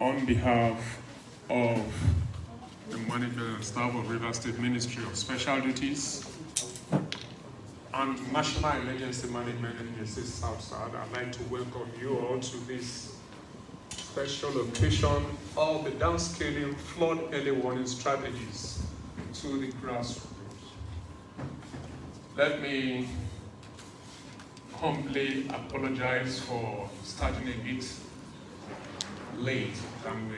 on behalf of the management and staff of Rivers State Ministry of Special Duties and National Emergency Management Agency South-South, I'd like to welcome you all to this special occasion of the downscaling flood early warning strategies to the grassroots. Let me humbly apologize for starting a bit late than we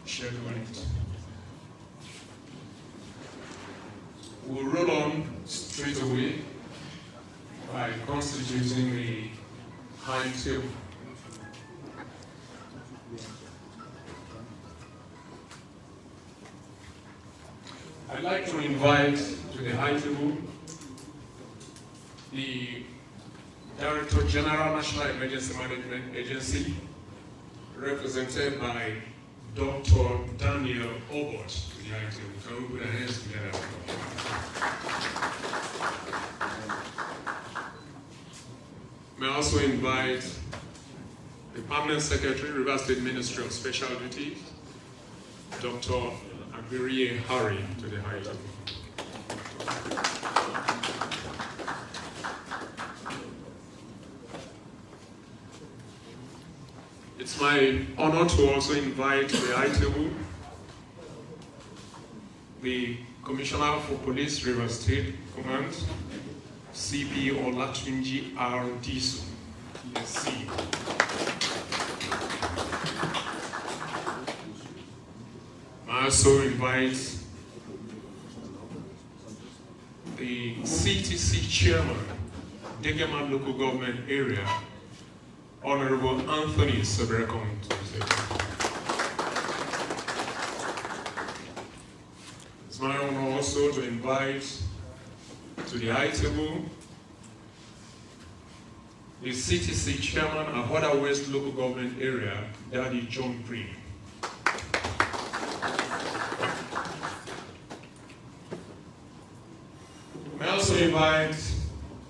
scheduled. We'll roll on straight away by constituting the timetable. I'd like to invite to the high table the Director General National Emergency Management Agency, represented by Dr. Daniel Ogba to the high table. Can we put our hands together? May I also invite the Permanent Secretary, Rivers State Ministry of Special Duties, Dr. Adebiyi Harry to the high table. It's my honor to also invite to the high table the Commissioner for Police, Rivers State Command, CP Olatunji R. Disu, PSC. I also invite the CTC Chairman, Degema Local Government Area, Honorable Anthony Sobrekon. It's my honor also to invite to the high table the CTC Chairman, Ahoada West Local Government Area, Daddy John Green. I also invite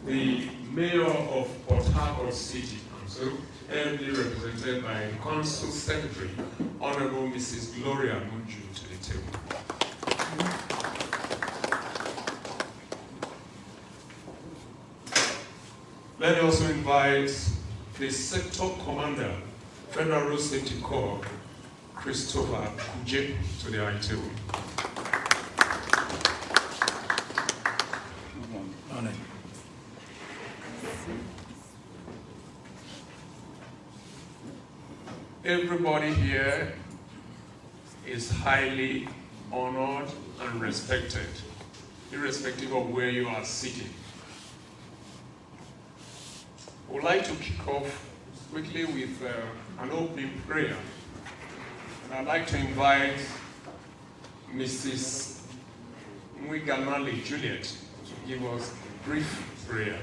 the Mayor of Port Harcourt City Council, ably represented by Council Secretary, Honorable Mrs. Gloria Munju, to the table. Let me also invite the Sector Commander, Federal Road Safety Corps, Christopher Kuje, to the high table. Everybody here is highly honored and respected, irrespective of where you are sitting. I would like to kick off quickly with an opening prayer. And I'd like to invite Mrs. Mwiganali Juliet to give us a brief prayer.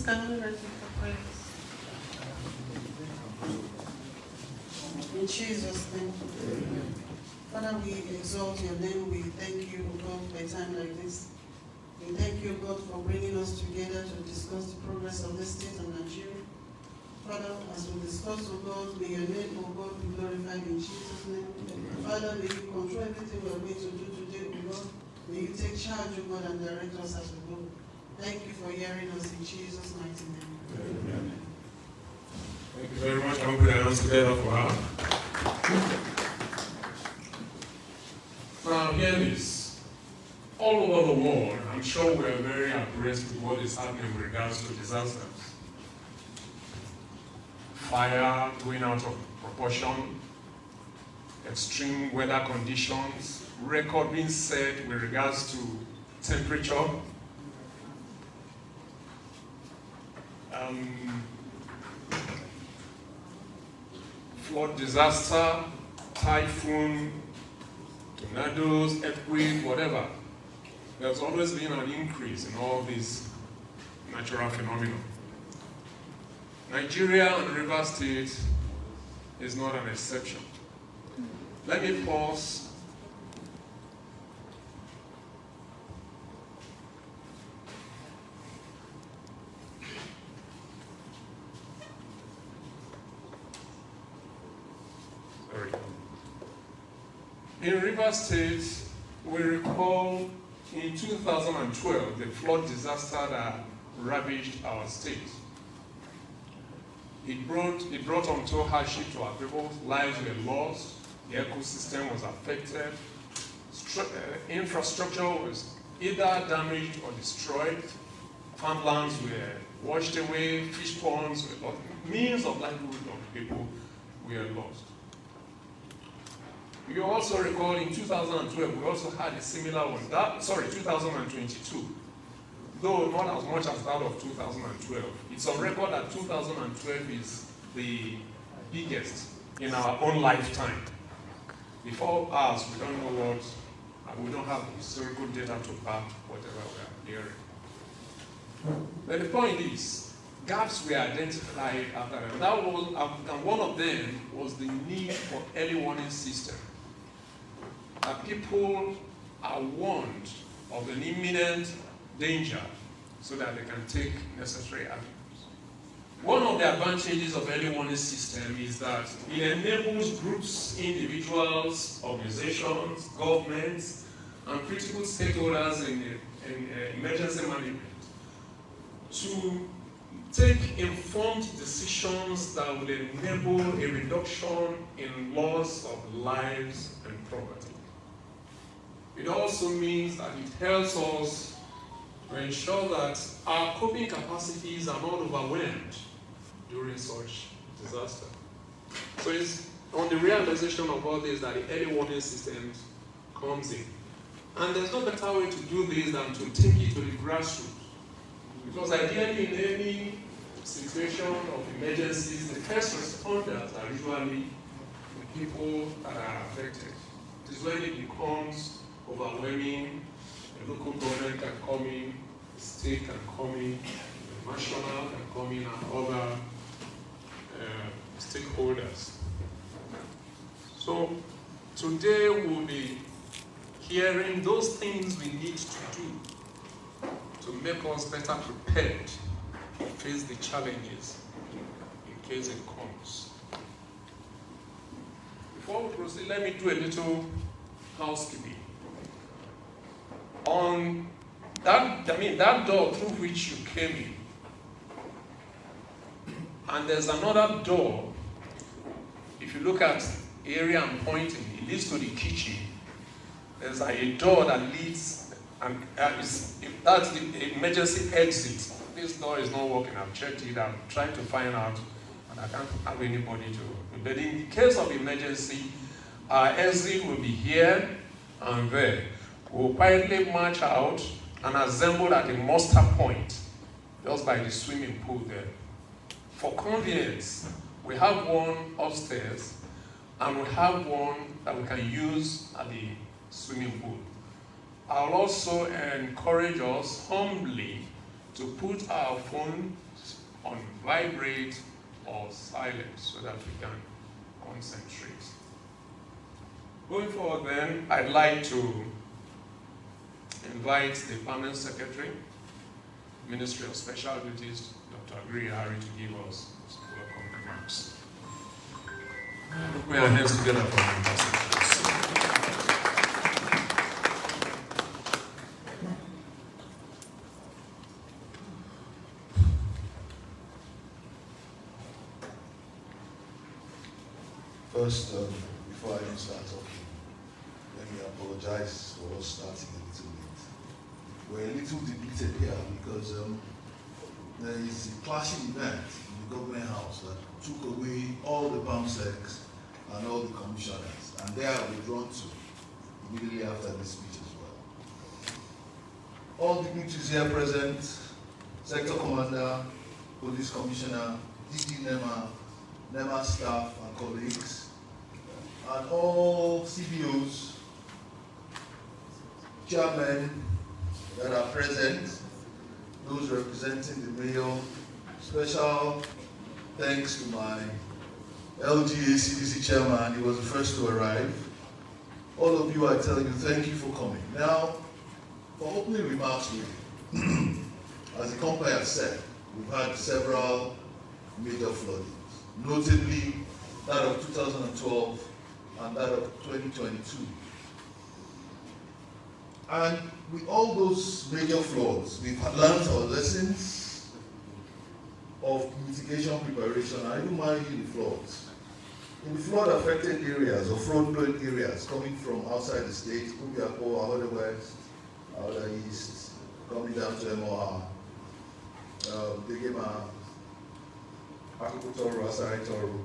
Can we ready for prayers? In Jesus' name. Father, we exalt your name. We thank you, God, for a time like this. We thank you, God, for bringing us together to discuss the progress of this state of Nigeria. Father, as we discuss, oh God, may your name, oh God, be glorified in Jesus' name. Father, may you control everything we are going to do today, oh God. May you take charge, oh God, and direct us as we go. Thank you for hearing us in Jesus' mighty name. Amen. Thank you very much. I'm going to announce together for her. Now, hear this. All over the world, I'm sure we are very abreast with what is happening with regards to disasters. Fire going out of proportion, extreme weather conditions, record being set with regards to temperature. Flood disaster, typhoon, tornadoes, earthquake, whatever. There's always been an increase in all these natural phenomena. Nigeria and Rivers State is not an exception. Let me pause In Rivers State, we recall in 2012 the flood disaster that ravaged our state. It brought untold hardship to our people. Lives were lost, the ecosystem was affected, infrastructure was either damaged or destroyed, farmlands were washed away, fish ponds were lost, means of livelihood of people were lost. You also recall in 2012, we also had a similar one. 2022. Though not as much as that of 2012. It's on record that 2012 is the biggest in our own lifetime. Before us, we don't know what, we don't have historical data to back whatever we are hearing. But the point is, gaps were identified after that. And one of them was the need for early warning system. That people are warned of an imminent danger so that they can take necessary actions. One of the advantages of early warning system is that it enables groups, individuals, organizations, governments, and critical stakeholders in emergency management to take informed decisions that will enable a reduction in loss of lives and property. It also means that it helps us to ensure that our coping capacities are not overwhelmed during such disaster. So it's on the realization of all this that the early warning system comes in. And there's no better way to do this than to take it to the grassroots. Because ideally in any situation of emergencies, the first responders are usually the people that are affected. It is when it becomes overwhelming, the local government can come in, the state can come in, the national can come in, and other stakeholders. So today we'll be hearing those things we need to do to make us better prepared to face the challenges in case it comes. Before we proceed, let me do a little housekeeping. On that door through which you came in, and there's another door. If you look at the area I'm pointing, it leads to the kitchen. There's a door that leads, and that's the emergency exit. This door is not working. I've checked it. I'm trying to find out, and I can't have anybody to. But in the case of emergency, our exit will be here and there. We'll quietly march out and assemble at a muster point, just by the swimming pool there. For convenience, we have one upstairs, and we have one that we can use at the swimming pool. I'll also encourage us humbly to put our phones on vibrate or silent so that we can concentrate. Going forward then, I'd like to invite the Permanent Secretary, Ministry of Special Duties, Dr. Adebiyi, to give us some welcome remarks. Put our hands together for him. First, before I even start talking, let me apologize for us starting a little late. We're a little depleted here because there is a clashing event in the government house that took away all the PAMSECs and all the commissioners, and they are withdrawn to immediately after this speech as well. All dignitaries here present, Sector Commander, Police Commissioner, DG NEMA, NEMA staff and colleagues, and all CBOs, chairmen that are present, those representing the mayor. Special thanks to my LGA CDC chairman, he was the first to arrive. All of you, I tell you, thank you for coming. Now, for opening remarks, really, as the company has said, we've had several major floodings, notably that of 2012 and that of 2022. And with all those major floods, we've learned our lessons of mitigation preparation. I even mind you the floods. In the flood-affected areas or flood-prone areas coming from outside the state, could be Ahoada West, Ahoada East, coming down to NEMA, Degema, Akukutoro, Asaritoro,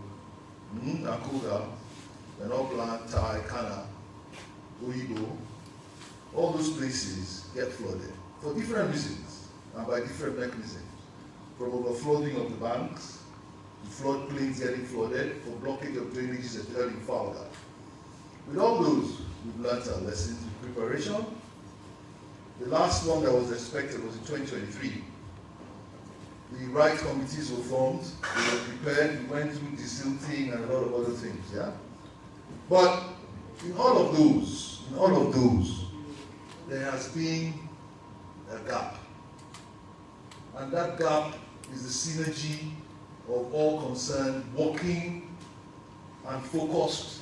Akuga, Ogba, Tai, Kana, Uigo, all those places get flooded for different reasons and by different mechanisms. From overflowing of the banks, to floodplains getting flooded, for blockage of drainages, especially in Fauga. With all those, we've learned our lessons in preparation. The last one that was expected was in 2023. The right committees were formed, they were prepared, we went through the silting and a lot of other things, yeah? But in all of those, there has been a gap. And that gap is the synergy of all concerned working and focused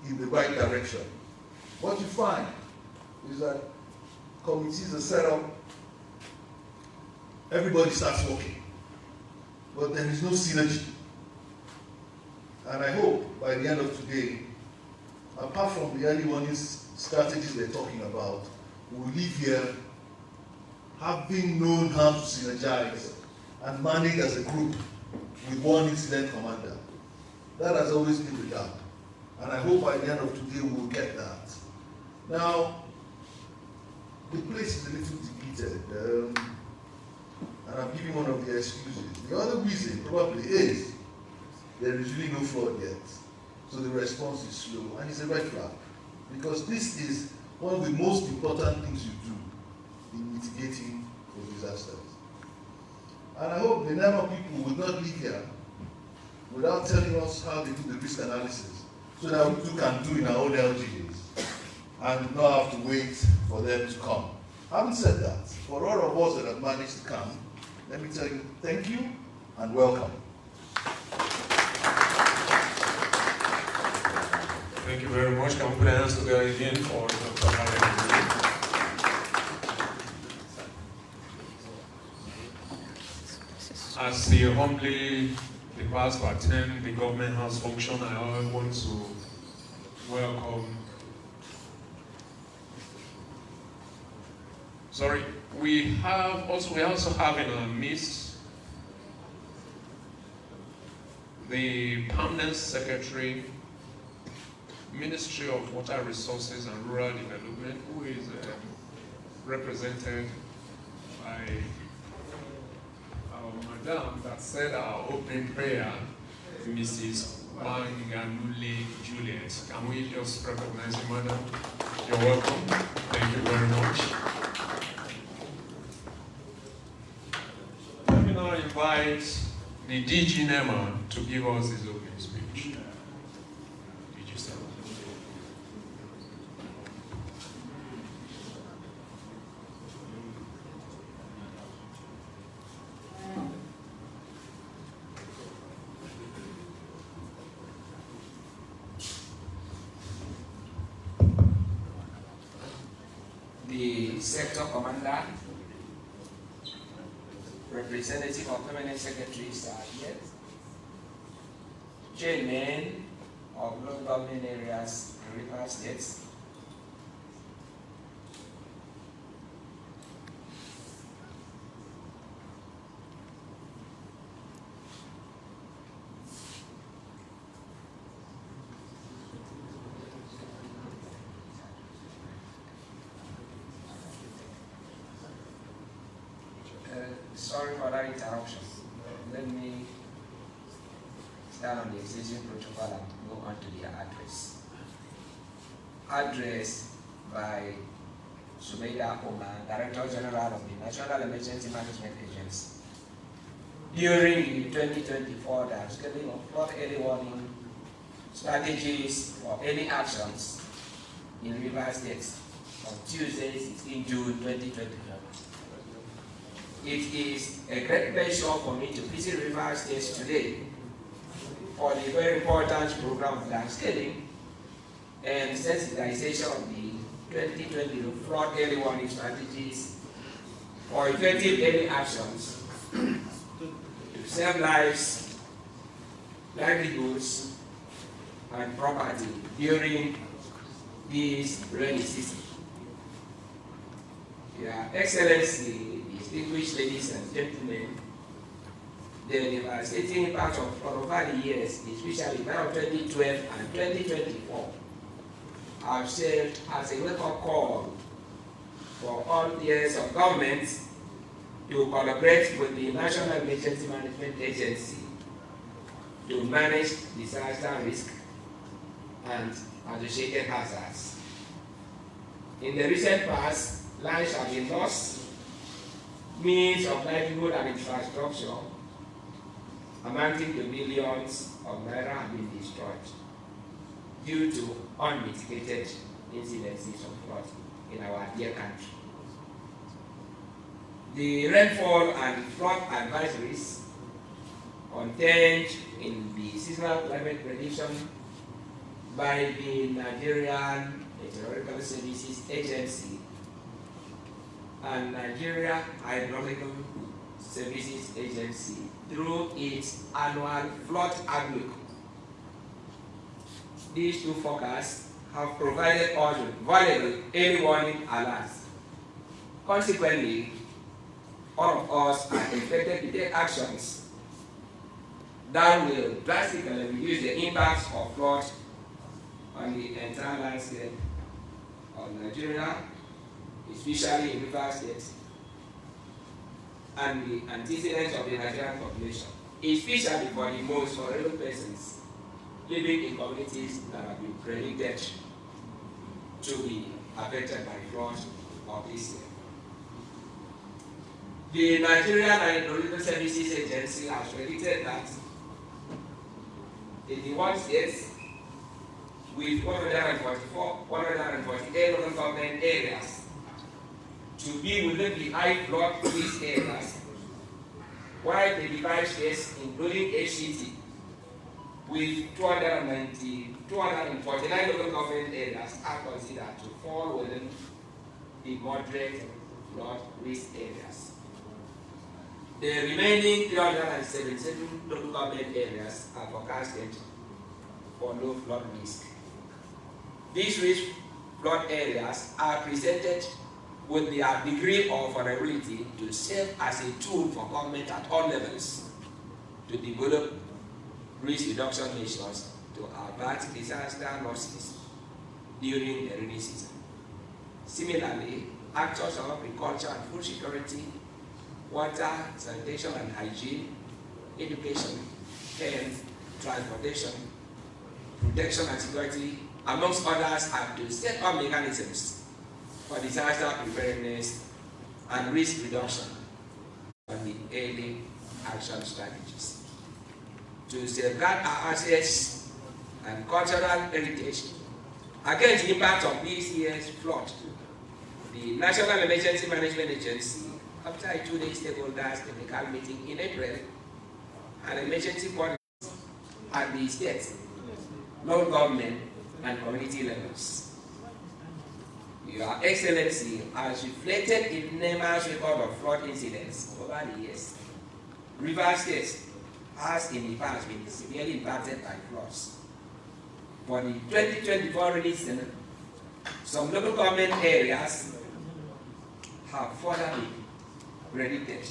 in the right direction. What you find is that committees are set up, everybody starts working, but there is no synergy. And I hope by the end of today, apart from the early warning strategies they're talking about, we'll leave here having known how to synergize and manage as a group with one incident commander. That has always been the gap. And I hope by the end of today we'll get that. Now, the place is a little depleted, and I'm giving one of the excuses. The other reason probably is there is really no flood yet. So the response is slow, and it's a red flag. Because this is one of the most important things you do in mitigating for disasters. And I hope the NEMA people will not leave here without telling us how they do the risk analysis, so that we too can do in our own LGAs and not have to wait for them to come. Having said that, for all of us that have managed to come, let me tell you thank you and welcome. Thank you very much. Can we put our hands together again for Dr. Adebiyi? As he humbly prepares to attend the government house function, I want to welcome. We also have in our midst the permanent secretary, Ministry of Water Resources and Rural Development, who is represented by our madam that said our opening prayer, Mrs. Wanganule Juliet. Can we just recognize you, madam? You're welcome. Thank you very much. Let me now invite the DG NEMA to give us his opening speech. DG sir. The sector commander, representative of permanent secretaries are here, chairman of local government areas in River States, sorry for that interruption. Let me stand on the existing protocol and go on to their address. Address by Subeida Omar, Director General of the National Emergency Management Agency. During the 2024 Downscaling of flood early warning strategies for any actions in River States on Tuesday, 16 June 2024. It is a great pleasure for me to visit River States today for the very important program of Downscaling and sensitization of the 2020 flood early warning strategies for effective early actions to save lives, livelihoods, and property during this rainy season. Your Excellency, distinguished ladies and gentlemen, the devastating impact of flood over the years, especially now 2012 and 2024, have served as a wake-up call for all tiers of government to collaborate with the National Emergency Management Agency to manage disaster risk and associated hazards. In the recent past, lives have been lost, means of livelihood and infrastructure amounting to millions of naira have been destroyed due to unmitigated incidences of flood in our dear country. The rainfall and flood advisories contained in the seasonal climate prediction by the Nigerian Meteorological Services Agency and Nigeria Hydrological Services Agency through its annual flood outlook. These two forecasts have provided us with valuable early warning alerts. Consequently, all of us are expected to take actions that will drastically reduce the impacts of flood on the entire landscape of Nigeria, especially in Rivers State, and the antecedents of the Nigerian population, especially for the most vulnerable persons living in communities that have been predicted to be affected by flood of this year. The Nigerian Hydrological Services Agency has predicted that in the one states with 148 local government areas to be within the high flood risk areas, while 35 states, including HCT, with 249 local government areas are considered to fall within the moderate flood risk areas. The remaining 377 local government areas are forecasted for low flood risk. These risk flood areas are presented with their degree of vulnerability to serve as a tool for government at all levels to develop risk reduction measures to avert disaster losses during the rainy season. Similarly, actors of agriculture and food security, water, sanitation and hygiene, education, health, transportation, protection and security, amongst others, have to set up mechanisms for disaster preparedness and risk reduction on the early action strategies. To safeguard our assets and cultural heritage against the impact of this year's flood, the National Emergency Management Agency, after a 2-day stakeholders technical meeting in April, an emergency policy at the state, local government, and community levels. Your Excellency, as reflected in NEMA's record of flood incidents over the years, Rivers State has in the past been severely impacted by floods. For the 2024 rainy season, some local government areas have further been predicted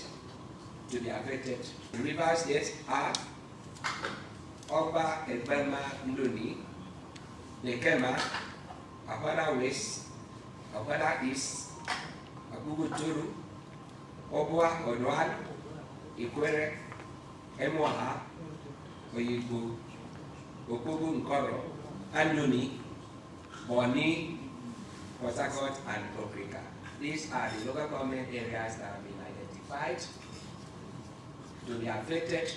to be affected. The Rivers State are Ogba, Egbema, Ndoni, Degema, Ahoada West, Ahoada East, Babatunde, Ogba, Zonal, Ikwere, Emuaha, Oyibo, Opogo Nkoro, Ndoni, Boni, Port Harcourt, and Africa. These are the local government areas that have been identified to be affected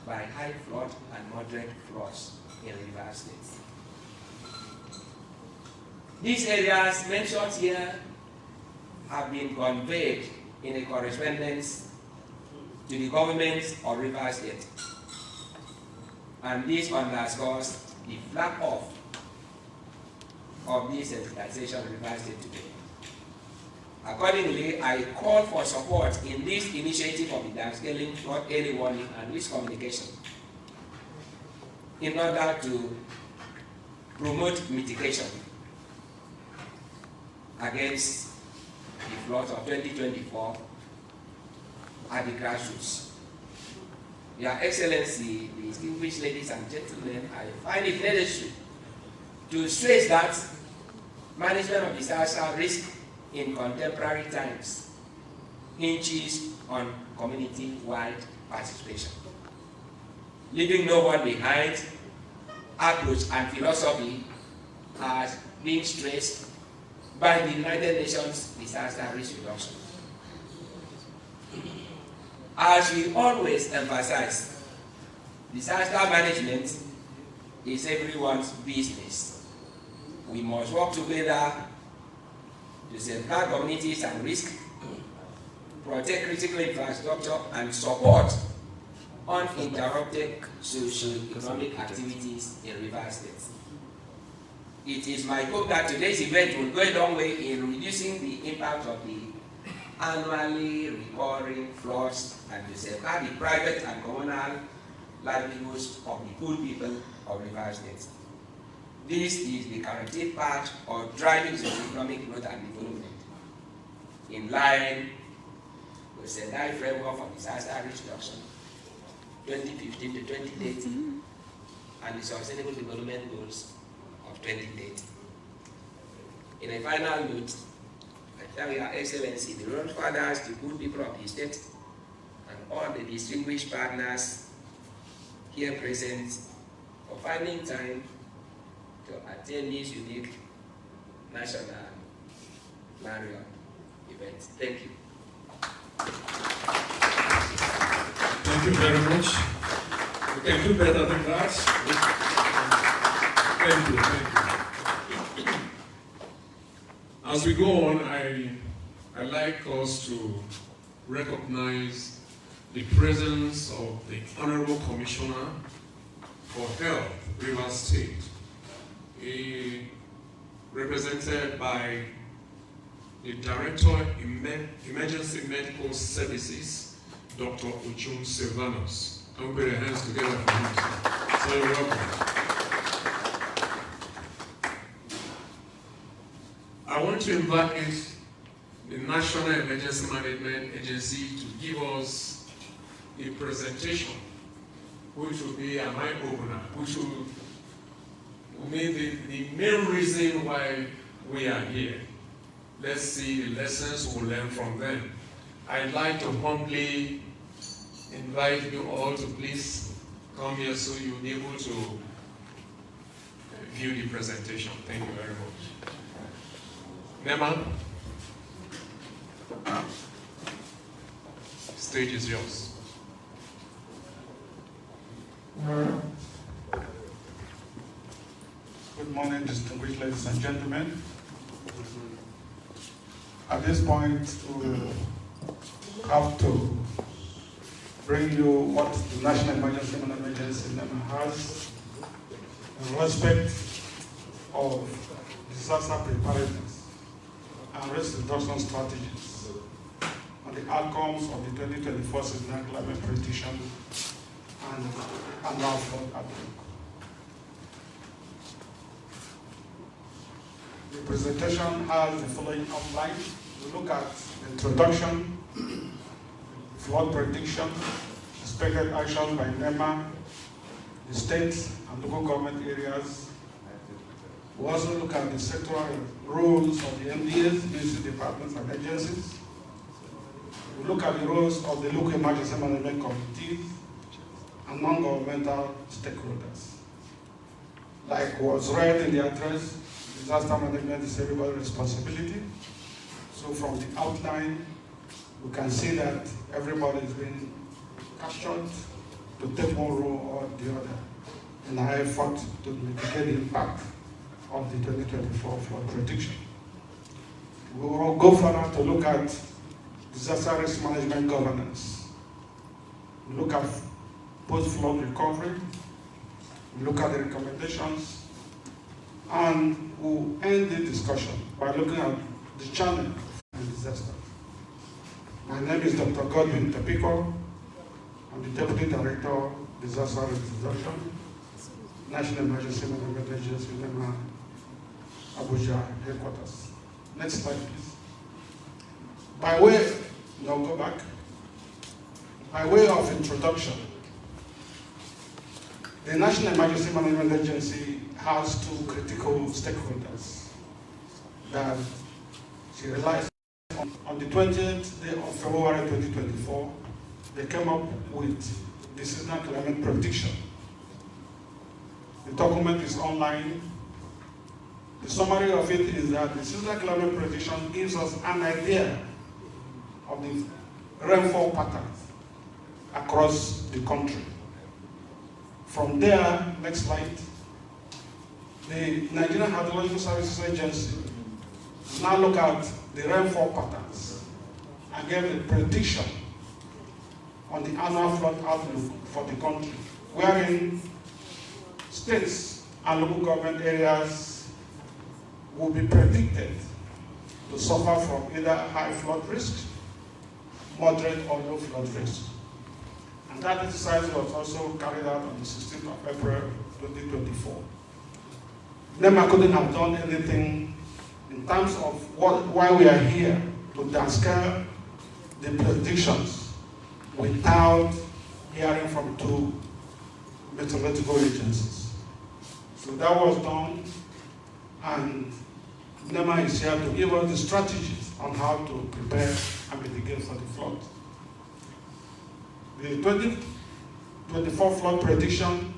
by high flood and moderate floods in Rivers State. These areas mentioned here have been conveyed in a correspondence to the government of Rivers State, and this underscores the flag off of this sensitization in Rivers State today. Accordingly, I call for support in this initiative of the downscaling, flood early warning, and risk communication in order to promote mitigation against the floods of 2024 at the grassroots. Your Excellency, distinguished ladies and gentlemen, I find it necessary to stress that management of disaster risk in contemporary times hinges on community-wide participation. Leaving no one behind approach and philosophy as being stressed by the United Nations Disaster Risk Reduction. As we always emphasize, disaster management is everyone's business. We must work together to safeguard communities and risk, protect critical infrastructure, and support uninterrupted socio-economic activities in Rivers State. It is my hope that today's event will go a long way in reducing the impact of the annually recurring floods and to safeguard the private and communal livelihoods of the poor people of Rivers State. This is the guaranteed part of driving socio-economic growth and development in line with the Zonal framework for disaster risk reduction 2015 to 2030 and the Sustainable Development Goals of 2030. In a final note, I tell Your Excellency, the Royal Fathers, the good people of the state, and all the distinguished partners here present for finding time to attend this unique national marathon event. Thank you. Thank you very much. We can do better than that. Thank you. As we go on, I like us to recognize the presence of the Honorable Commissioner for Health, Rivers State, represented by the Director Emergency Medical Services, Dr. Uchum Silvanus. Can we put our hands together for him? So you're welcome. I want to invite the National Emergency Management Agency to give us a presentation, which will be an eye-opener, which will be the main reason why we are here. Let's see the lessons we'll learn from them. I'd like to humbly invite you all to please come here so you'll be able to view the presentation. Thank you very much. NEMA, stage is yours. Good morning, distinguished ladies and gentlemen. At this point, we have to bring you what the National Emergency Management Agency NEMA has in respect of disaster preparedness and risk reduction strategies on the outcomes of the 2024 seasonal climate prediction and annual flood outlook. The presentation has the following outline. We look at the introduction, flood prediction, expected action by NEMA, the state and local government areas. We also look at the sectoral roles of the MDAs, ministry departments and agencies. We look at the roles of the local emergency management committees and non-governmental stakeholders. Like was read in the address, disaster management is everybody's responsibility. So from the outline, we can see that everybody is being captured to take one role or the other in our effort to mitigate the impact of the 2024 flood prediction. We will go further to look at disaster risk management governance. We look at post-flood recovery. We look at the recommendations And we'll end the discussion by looking at the channel and disaster. My name is Dr. Godwin Tepikor. I'm the Deputy Director of Disaster Reduction, National Emergency Management Agency, NEMA, Abuja headquarters. Next slide, please. By way, now go back. By way of introduction, the National Emergency Management Agency has two critical stakeholders that she relies on. On the 20th day of February 2024, they came up with the seasonal climate prediction. The document is online. The summary of it is that the seasonal climate prediction gives us an idea of the rainfall patterns across the country. From there, next slide, the Nigerian Hydrological Services Agency now look at the rainfall patterns and get a prediction on the annual flood outlook for the country, wherein states and local government areas will be predicted to suffer from either high flood risk, moderate or low flood risk. And that exercise was also carried out on the 16th of April 2024. NEMA couldn't have done anything in terms of why we are here to downscale the predictions without hearing from two meteorological agencies. So that was done, and NEMA is here to give us the strategies on how to prepare and mitigate for the flood. The 2024 flood prediction,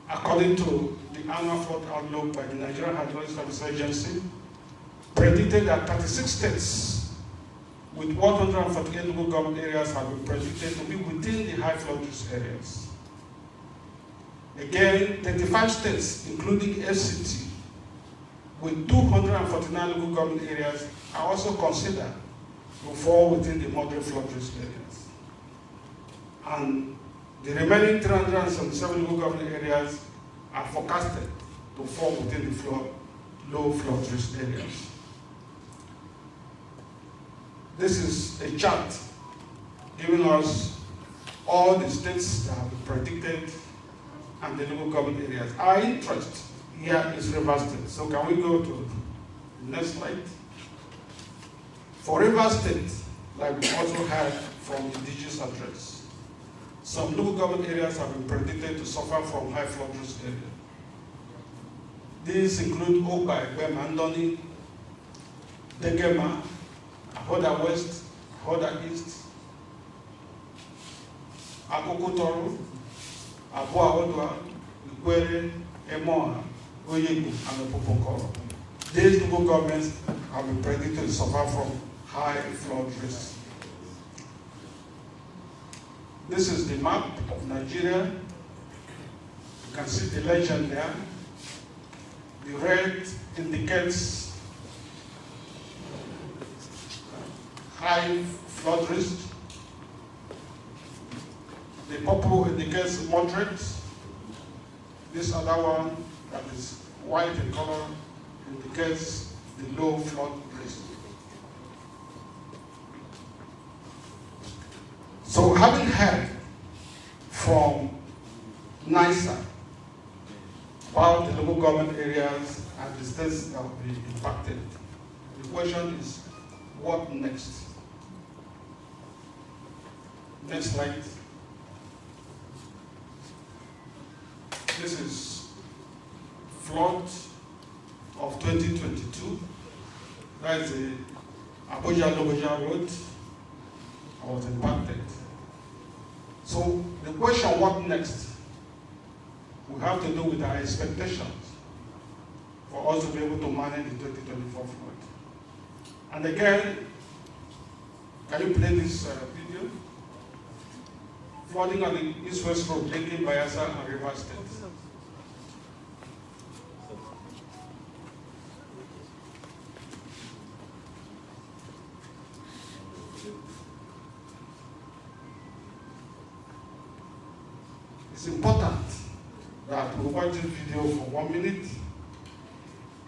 according to the annual flood outlook by the Nigerian Hydrological Services Agency, predicted that 36 states with 148 local government areas have been predicted to be within the high flood risk areas. Again, 35 states, including FCT, with 249 local government areas, are also considered to fall within the moderate flood risk areas. And the remaining 377 local government areas are forecasted to fall within the low flood risk areas. This is a chart giving us all the states that have been predicted and the local government areas. Our interest here is Rivers State. So can we go to the next slide? For Rivers State, like we also heard from the DG's address, some local government areas have been predicted to suffer from high flood risk areas. These include Ogba, Egbema, Ndoni, Degema, Ahoada West, Ahoada East, Akokotoro, Ahoada, Ikwere, Emoa, Oyegu, and Opopokoro. These local governments have been predicted to suffer from high flood risk. This is the map of Nigeria. You can see the legend there. The red indicates high flood risk. The purple indicates moderate. This other one that is white in color indicates the low flood risk. So having heard from NISA about the local government areas and the states that will be impacted, the question is, what next? Next slide. This is flood of 2022. That is the Abuja-Logoja Road. I was impacted. So the question, what next? We have to do with our expectations for us to be able to manage the 2024 flood. And again, can you play this video? Flooding on the East-West Road, linking Bayelsa and Rivers State. It's important that we watch this video for 1 minute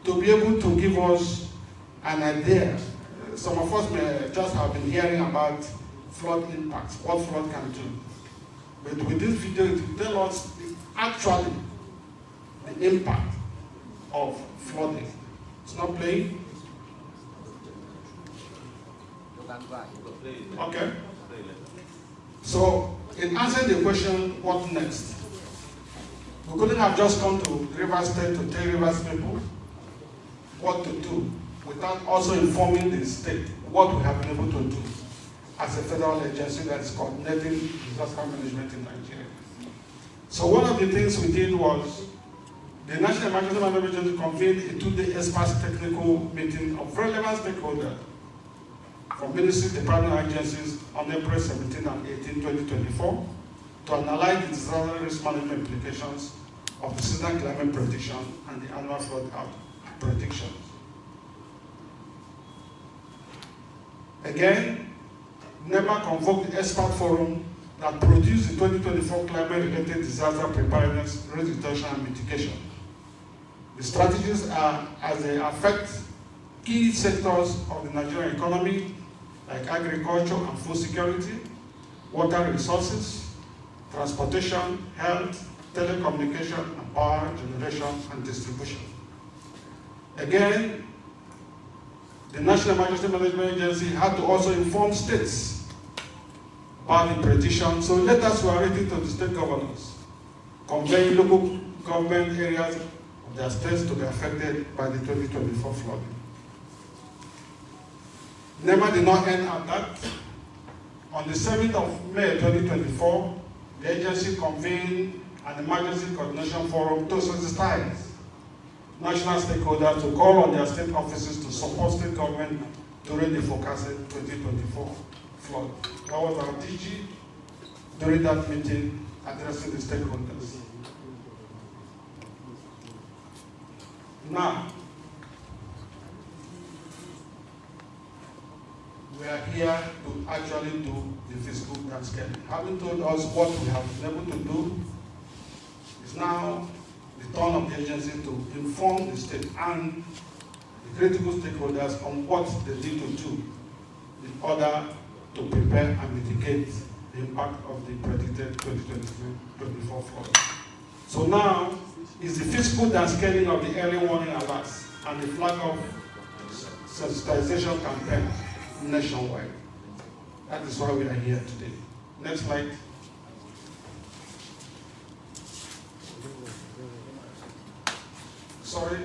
to be able to give us an idea. Some of us may just have been hearing about flood impacts, what flood can do. But with this video, it will tell us actually the impact of flooding. It's not playing? Okay. So, in answering the question, what next? We couldn't have just come to River State to tell Rivers people what to do without also informing the state what we have been able to do as a federal agency that is coordinating disaster management in Nigeria. So one of the things we did was the National Emergency Management Agency convened a 2-day experts technical meeting of relevant stakeholders from ministries, department agencies on April 17 and 18, 2024 to analyze the disaster risk management implications of the seasonal climate prediction and the annual flood predictions. Again, NEMA convoked the expert forum that produced the 2024 climate-related disaster preparedness, risk reduction, and mitigation. The strategies are as they affect key sectors of the Nigerian economy, like agriculture and food security, water resources, transportation, health, telecommunication, and power generation and distribution. Again, the National Emergency Management Agency had to also inform states about the prediction, so letters were written to the state governors, conveying local government areas of their states to be affected by the 2024 flooding. NEMA did not end at that. On the 7th of May 2024, the agency convened an emergency coordination forum to sensitize national stakeholders to call on their state offices to support state government during the forecasted 2024 flood. That was our DG during that meeting addressing the stakeholders. Now, we are here to actually do the physical downscaling. Having told us what we have been able to do, it's now the turn of the agency to inform the state and the critical stakeholders on what they need to do in order to prepare and mitigate the impact of the predicted 2024 flood. So now is the physical downscaling of the early warning alerts and the flag of sensitization campaign nationwide. That is why we are here today. Next slide. Sorry,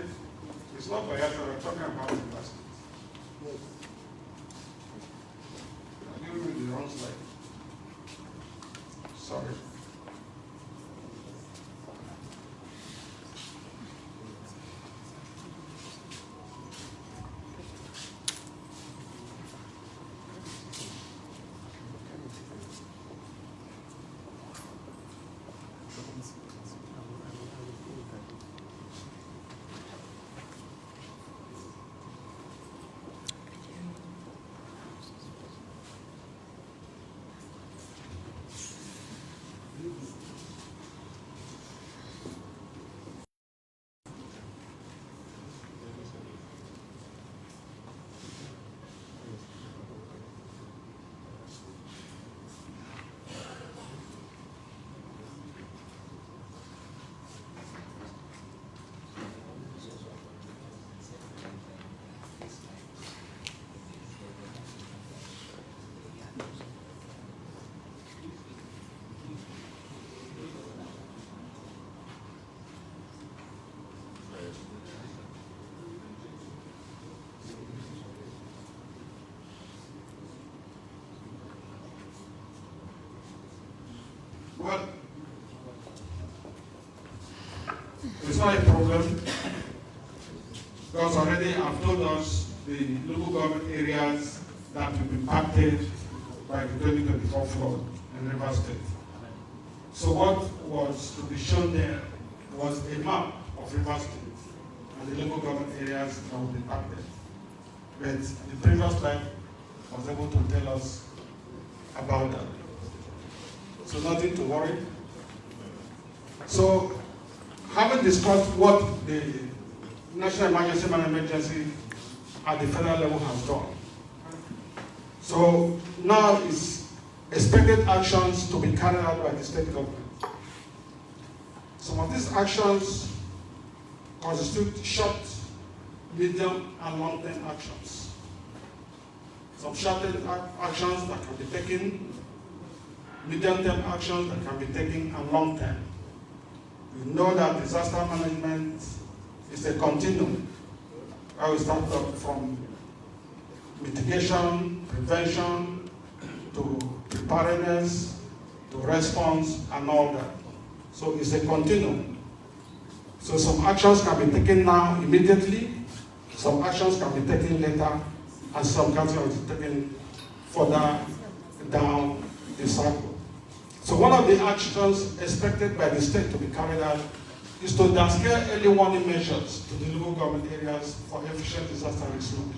it's not by accident, we're talking about investment. I'm giving you the wrong slide. Sorry. Well, it's not a problem because already I've told us the local government areas that will be impacted by the 2024 flood in River State. So what was to be shown there was a map of River State and the local government areas that will be impacted. But the previous slide was able to tell us about that. So nothing to worry. So having discussed what the National Emergency Management Agency at the federal level has done. So now it's expected actions to be carried out by the state government. Some of these actions constitute short, medium, and long-term actions. Some short-term actions that can be taken, medium-term actions that can be taken, and long-term. We know that disaster management is a continuum. I will start from mitigation, prevention, to preparedness, to response, and all that. So it's a continuum. So some actions can be taken now immediately, some actions can be taken later, and some can be taken further down the cycle. So one of the actions expected by the state to be carried out is to downscale early warning measures to the local government areas for efficient disaster response.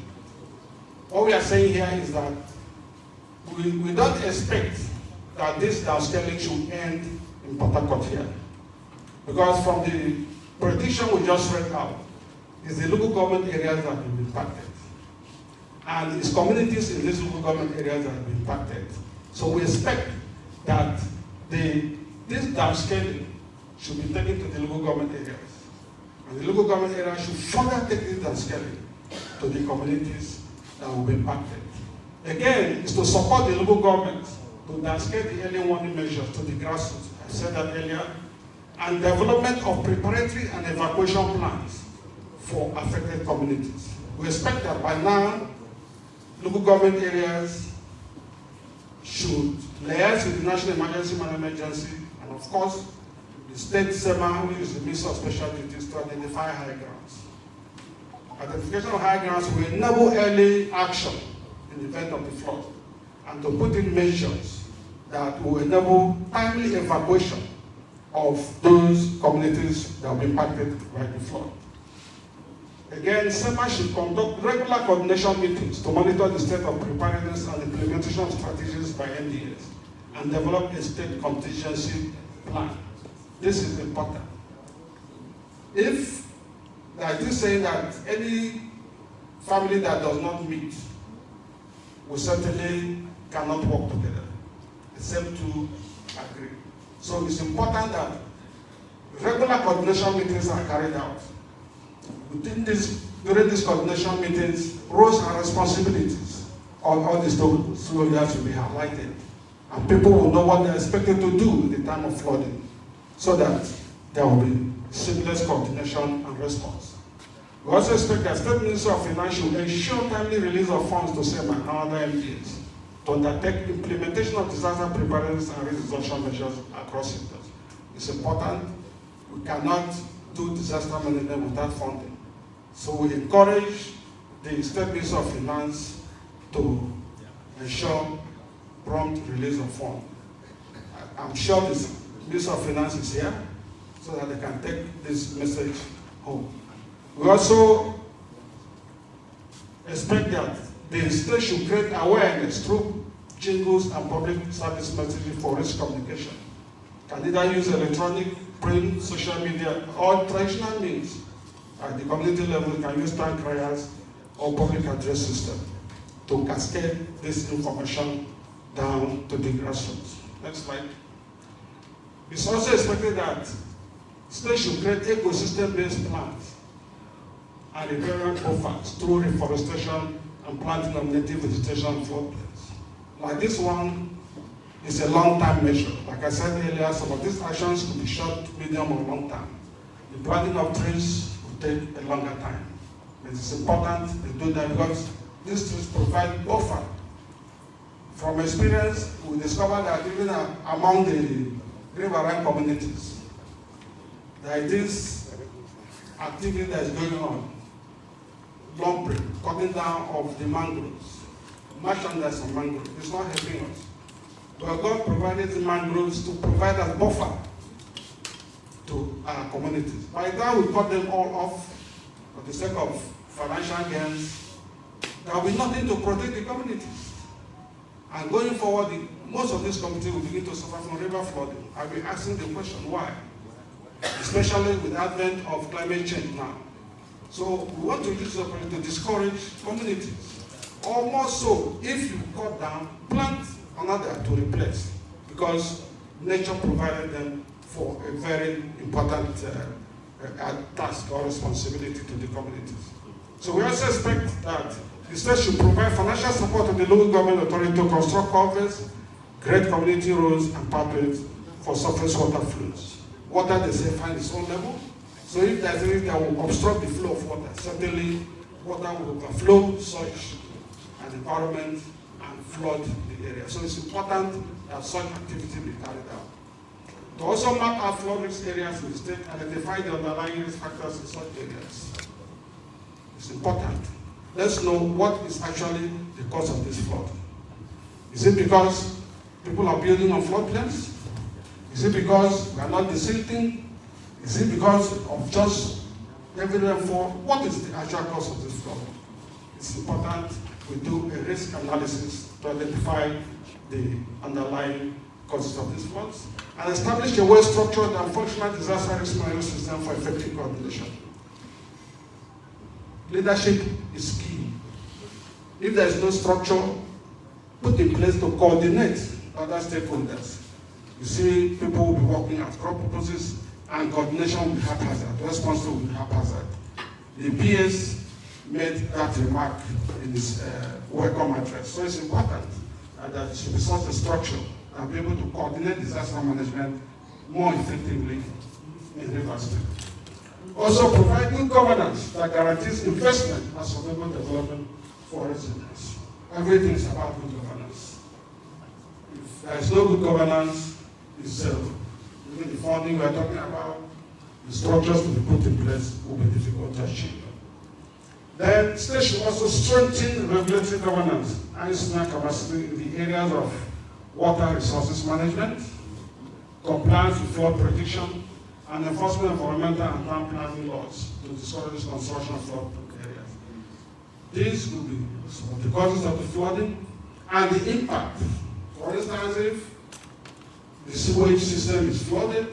What we are saying here is that we don't expect that this downscaling should end in Port Harcourt here. Because from the prediction we just read out, is the local government areas that will be impacted. And it's communities in these local government areas that will be impacted. So we expect that this downscaling should be taken to the local government areas. And the local government areas should further take this downscaling to the communities that will be impacted. Again, it's to support the local government to downscale the early warning measures to the grassroots, I said that earlier, and development of preparatory and evacuation plans for affected communities. We expect that by now, local government areas should liaise with the National Emergency Management Agency, and of course, the state NEMA, who is the Minister of Special Duties, to identify high grounds. Identification of high grounds will enable early action in the event of the flood, and to put in measures that will enable timely evacuation of those communities that will be impacted by the flood. Again, SEMA should conduct regular coordination meetings to monitor the state of preparedness and implementation strategies by NDAs and develop a state contingency plan. This is important. If there is this saying that any family that does not meet will certainly cannot work together, except to agree. So it's important that regular coordination meetings are carried out. During these coordination meetings, roles and responsibilities of all the stakeholders will be highlighted, and people will know what they're expected to do in the time of flooding, so that there will be seamless coordination and response. We also expect that State Ministry of Finance should ensure timely release of funds to SEMA and other LGAs to undertake implementation of disaster preparedness and risk reduction measures across sectors. It's important. We cannot do disaster management without funding. So we encourage the State Ministry of Finance to ensure prompt release of funds. I'm sure the Ministry of Finance is here so that they can take this message home. We also expect that the state should create awareness through jingles and public service messaging for risk communication. Can either use electronic, print, social media, or traditional means. At the community level, you can use town criers or public address system to cascade this information down to the grassroots. Next slide. It's also expected that states should create ecosystem-based plans and riparian buffers through reforestation and planting of native vegetation floodplains. Like this one is a long-term measure. Like I said earlier, some of these actions could be short, medium, or long-term. The planting of trees will take a longer time. It is important to do that because these trees provide buffer. From experience, we discovered that even among the riverine communities, there is this activity that is going on. Lumbering, cutting down of the mangroves, merchandise of mangroves. It's not helping us. But God provided the mangroves to provide a buffer to our communities. By the time we cut them all off for the sake of financial gains, there will be nothing to protect the communities. And going forward, most of these communities will begin to suffer from river flooding. I'll be asking the question, why? Especially with the advent of climate change now. So we want to use the opportunity to discourage communities. Or more so, if you cut down, plant another to replace, because nature provided them for a very important task or responsibility to the communities. So we also expect that the state should provide financial support to the local government authority to construct culverts, create community roads and pathways for surface water flows. Water, they say, find its own level. So if there's anything that will obstruct the flow of water, certainly water will overflow such an environment and flood the area. So it's important that such activity be carried out. To also map out flood risk areas in the state, identify the underlying risk factors in such areas. It's important. Let's know what is actually the cause of this flood. Is it because people are building on floodplains? Is it because we are not desilting? Is it because of just heavy rainfall? What is the actual cause of this flood? It's important we do a risk analysis to identify the underlying causes of these floods and establish a well-structured and functional disaster risk management system for effective coordination. Leadership is key. If there is no structure put in place to coordinate other stakeholders, you see people will be working at crop purposes and coordination will be haphazard, response will be haphazard. The PS made that remark in his welcome address. So it's important that there should be such a structure and be able to coordinate disaster management more effectively in Rivers State. Also provide good governance that guarantees investment and sustainable development for residents. Everything is about good governance. If there is no good governance, it's even the funding we are talking about, the structures to be put in place will be difficult to achieve. Then states should also strengthen regulatory governance and institutional capacity in the areas of water resources management, compliance with flood prediction, and enforcement of environmental and town planning laws to discourage construction of flood areas. These will be some of the causes of the flooding and the impact. For instance, if the sewage system is flooded,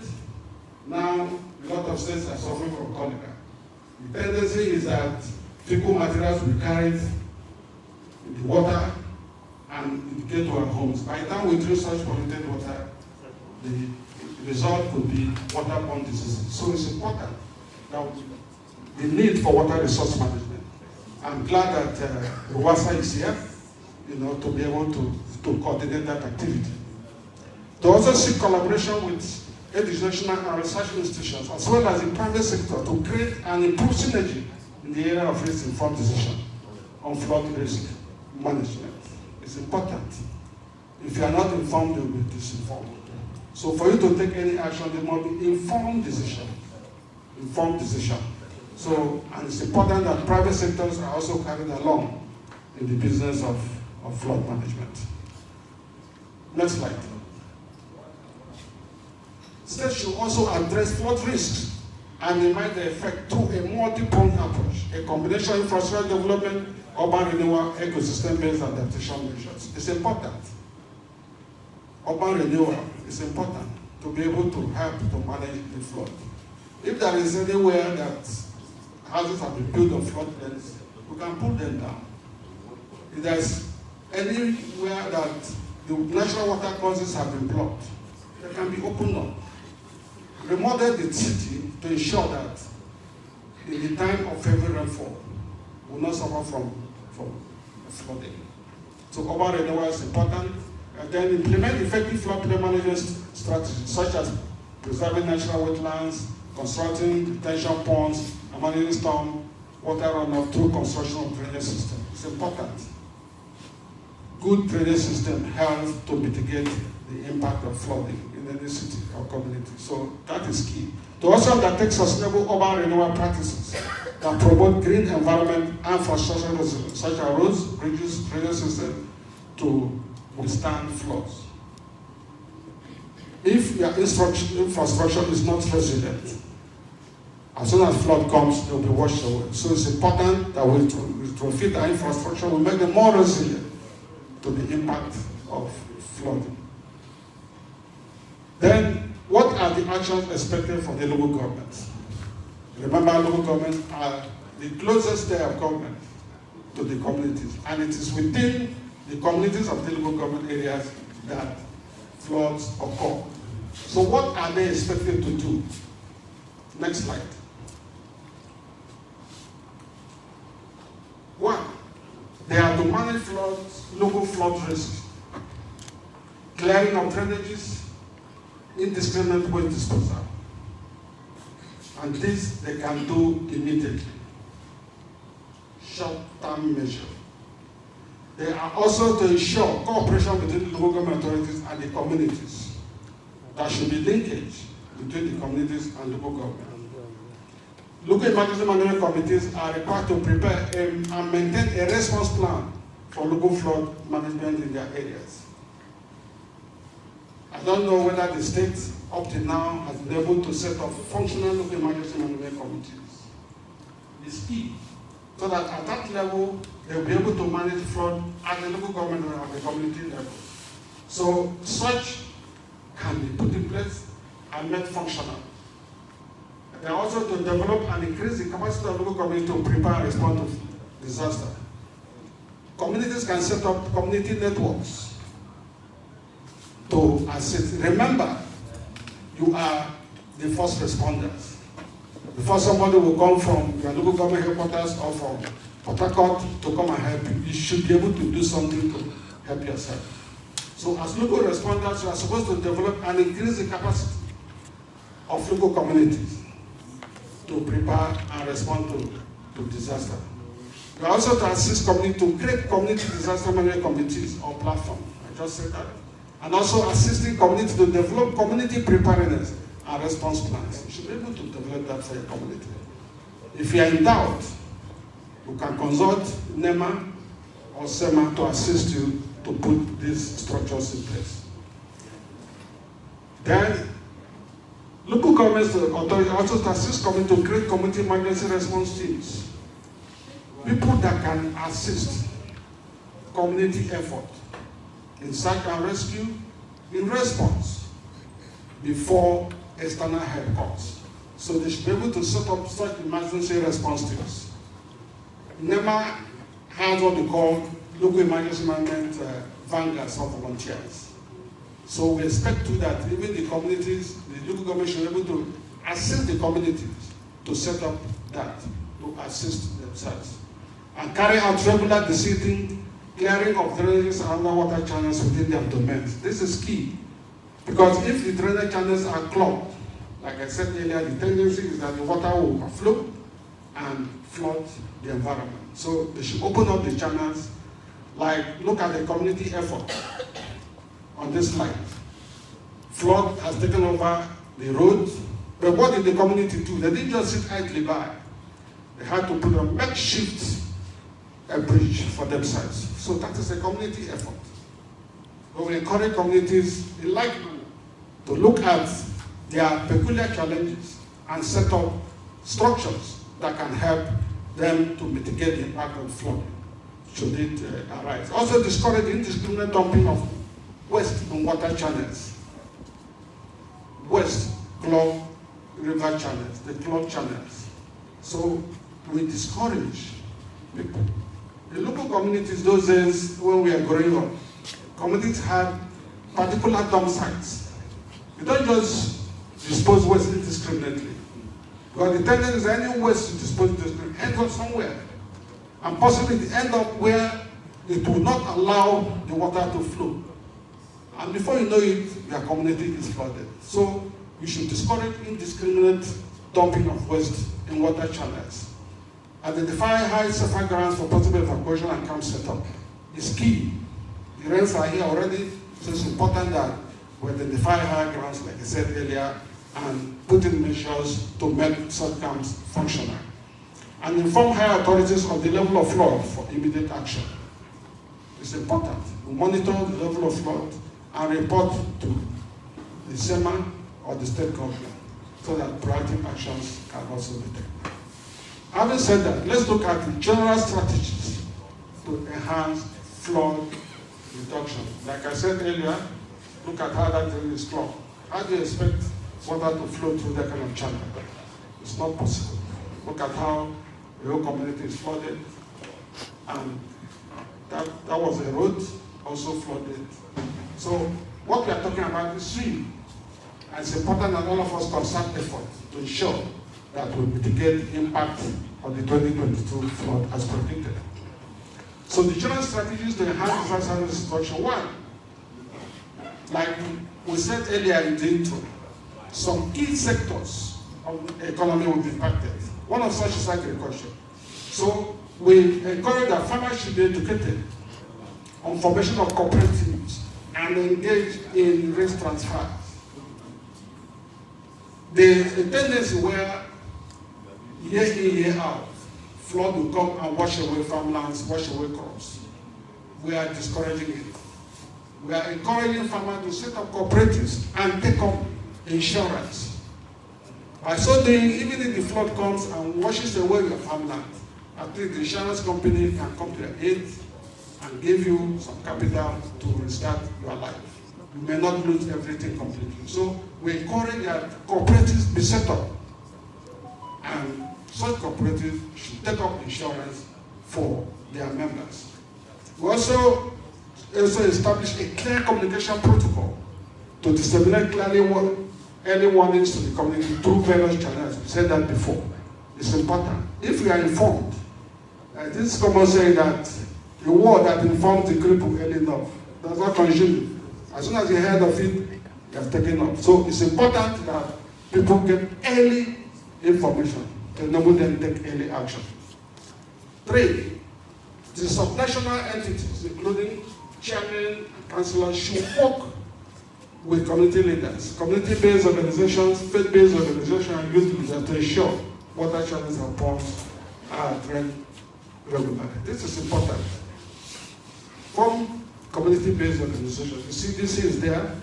now a lot of states are suffering from cholera. The tendency is that fecal materials will be carried in the water and get to our homes. By the time we drink such polluted water, the result could be waterborne diseases. So it's important that the need for water resource management. I'm glad that RWASA is here, to be able to coordinate that activity. To also seek collaboration with educational and research institutions, as well as the private sector, to create and improve synergy in the area of risk-informed decision on flood risk management. It's important. If you are not informed, you will be disinformed. So for you to take any action, there must be informed decision. Informed decision. So, and it's important that private sectors are also carried along in the business of flood management. Next slide. States should also address flood risks and minimize the effect through a multi-pronged approach, a combination of infrastructure development, urban renewal, ecosystem-based adaptation measures. It's important. Urban renewal is important to be able to help to manage the flood. If there is anywhere that houses have been built on floodplains, we can pull them down. If there's anywhere that the natural water courses have been blocked, they can be opened up. Remodel the city to ensure that in the time of heavy rainfall, we will not suffer from flooding. So urban renewal is important. And then implement effective floodplain management strategies, such as preserving natural wetlands, constructing detention ponds, and managing storm water runoff through construction of drainage system. It's important. Good drainage system helps to mitigate the impact of flooding in any city or community. So that is key. To also undertake sustainable urban renewal practices that promote green environment and infrastructure resilience, such as roads, bridges, drainage system, to withstand floods. If your infrastructure is not resilient, as soon as flood comes, they will be washed away. So it's important that we refit our infrastructure, we make them more resilient to the impact of flooding. Then, what are the actions expected from the local governments? Remember, local governments are the closest layer of government to the communities, and it is within the communities of the local government areas that floods occur. So what are they expected to do? Next slide. One, they have to manage floods, local flood risks, clearing of drainages, indiscriminate waste disposal. And this they can do immediately. Short-term measure. They are also to ensure cooperation between the local government authorities and the communities. There should be linkage between the communities and local government. Local emergency management committees are required to prepare and maintain a response plan for local flood management in their areas. I don't know whether the state up to now has been able to set up functional local emergency management committees. It's key, so that at that level, they'll be able to manage flood at the local government and at the community level. So such can be put in place and made functional. They are also to develop and increase the capacity of local communities to prepare and respond to disaster. Communities can set up community networks to assist. Remember, you are the first responders. Before somebody will come from your local government headquarters or from Port Harcourt to come and help you, you should be able to do something to help yourself. So as local responders, you are supposed to develop and increase the capacity of local communities to prepare and respond to disaster. You are also to assist community to create community disaster management committees or platforms. I just said that. And also assisting community to develop community preparedness and response plans. You should be able to develop that for your community. If you are in doubt, you can consult NEMA or SEMA to assist you to put these structures in place. Then, local governments authorities also to assist community to create community emergency response teams. People that can assist community effort in search and rescue, in response, before external help comes. So they should be able to set up such emergency response teams. NEMA has what they call local emergency management vanguards or volunteers. So we expect to that even the communities, the local government should be able to assist the communities to set up that, to assist themselves. And carry out regular deseeding, clearing of drainages and underwater channels within their domains. This is key, because if the drainage channels are clogged, like I said earlier, the tendency is that the water will overflow and flood the environment. So they should open up the channels, like look at the community effort on this slide. Flood has taken over the roads, but what did the community do? They didn't just sit idly by. They had to put a makeshift bridge for themselves. So that is a community effort. We will encourage communities in like manner to look at their peculiar challenges and set up structures that can help them to mitigate the impact of flooding should it arise. Also discourage indiscriminate dumping of waste in water channels. Waste clog river channels, the clog channels. So we discourage people. The local communities, those days when we are growing up, communities had particular dump sites. You don't just dispose waste indiscriminately. Because the tendency is any waste to dispose indiscriminately ends up somewhere. And possibly it end up where it will not allow the water to flow. And before you know it, your community is flooded. So we should discourage indiscriminate dumping of waste in water channels. Identify high suffer grounds for possible evacuation and camp setup. It's key. The rains are here already, so it's important that we identify high grounds, like I said earlier, and put in measures to make such camps functional. And inform higher authorities of the level of flood for immediate action. It's important. We monitor the level of flood and report to the SEMA or the state government so that proactive actions can also be taken. Having said that, let's look at the general strategies to enhance flood reduction. Like I said earlier, look at how that drain is clogged. How do you expect water to flow through that kind of channel? It's not possible. Look at how the whole community is flooded, and that was a road also flooded. So what we are talking about is stream. And it's important that all of us concert effort to ensure that we mitigate the impact of the 2022 flood as predicted. So the general strategies to enhance disaster situation: one, like we said earlier in the intro, some key sectors of the economy will be impacted. One of such is agriculture. So we encourage that farmers should be educated on formation of cooperatives and engage in risk transfer. There's a tendency where year in, year out, flood will come and wash away farmlands, wash away crops. We are discouraging it. We are encouraging farmers to set up cooperatives and take up insurance. By so doing, even if the flood comes and washes away your farmland, at least the insurance company can come to your aid and give you some capital to restart your life. You may not lose everything completely. So we encourage that cooperatives be set up, and such cooperatives should take up insurance for their members. We also establish a clear communication protocol to disseminate clearly early warnings to the community through various channels. We said that before. It's important. If we are informed, this is common saying that the word that informs the cripple early enough does not consume it. As soon as you heard of it, you have taken up. So it's important that people get early information to enable them to take early action. 3, the subnational entities, including chairmen and councillors, should work with community leaders, community-based organizations, faith-based organizations, and youth leaders to ensure water challenges and ponds are addressed regularly. This is important. Form community-based organizations. The CDC is there,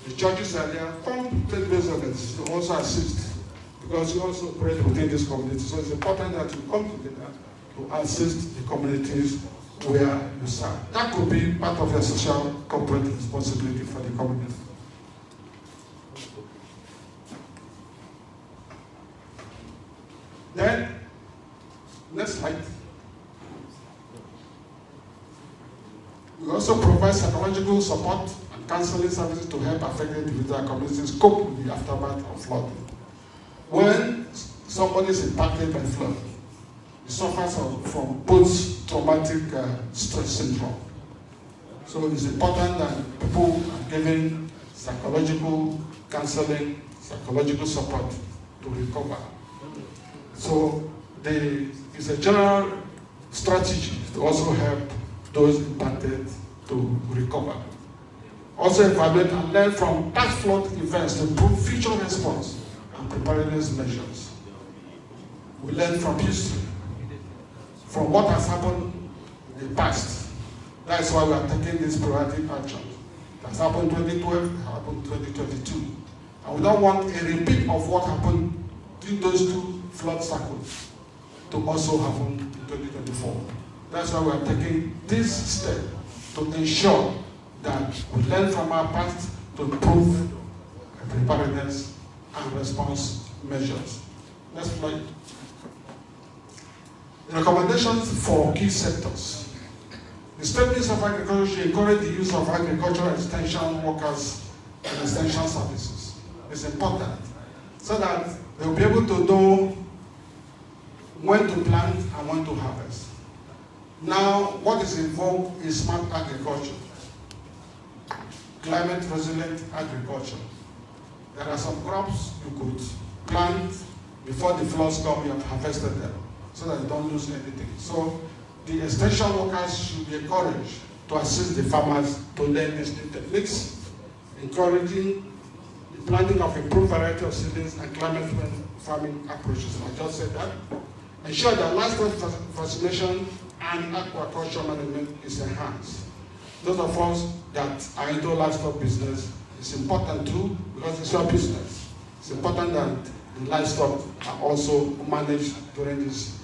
the churches are there. Form faith-based organizations to also assist, because you also operate within this community. So it's important that you come together to assist the communities where you serve. That could be part of your social corporate responsibility for the community. Then, next slide. We also provide psychological support and counseling services to help affected individual communities cope with the aftermath of flooding. When somebody is impacted by flood, he suffers from post-traumatic stress syndrome. So it's important that people are given psychological counseling, psychological support to recover. So it's a general strategy to also help those impacted to recover. Also evaluate and learn from past flood events to improve future response and preparedness measures. We learn from history, from what has happened in the past. That's why we are taking this proactive action. It has happened in 2012, it happened in 2022. And we don't want a repeat of what happened in those two flood cycles to also happen in 2024. That's why we are taking this step to ensure that we learn from our past to improve preparedness and response measures. Next slide. Recommendations for key sectors. The State Ministry of Agriculture should encourage the use of agricultural extension workers and extension services. It's important so that they will be able to know when to plant and when to harvest. Now, what is involved is smart agriculture, climate resilient agriculture. There are some crops you could plant before the floods come, you have harvested them, so that you don't lose anything. So the extension workers should be encouraged to assist the farmers to learn these new techniques, encouraging the planting of improved variety of seedlings and climate-friendly farming approaches. I just said that. Ensure that livestock vaccination and aquaculture management is enhanced. Those of us that are into livestock business, it's important too, because it's your business. It's important that the livestock are also managed during this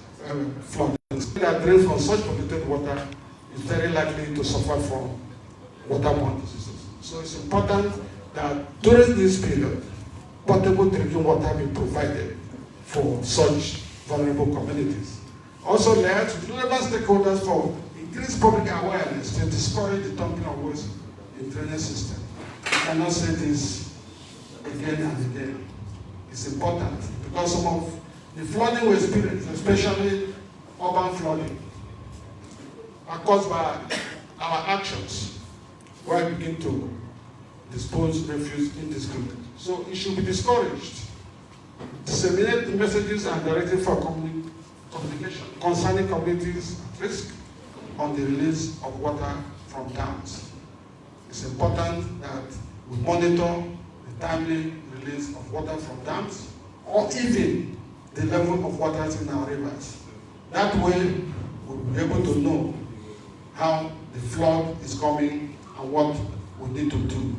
flood. That drains from such polluted water is very likely to suffer from waterborne diseases. So it's important that during this period, potable drinking water be provided for such vulnerable communities. Also led relevant stakeholders for increased public awareness to discourage the dumping of waste in drainage system. I cannot say this again and again. It's important because some of the flooding we experience, especially urban flooding, are caused by our actions where we begin to dispose refuse indiscriminately. So it should be discouraged. Disseminate the messages and directives for communication concerning communities at risk on the release of water from dams. It's important that we monitor the timely release of water from dams or even the level of water in our rivers. That way, we'll be able to know how the flood is coming and what we need to do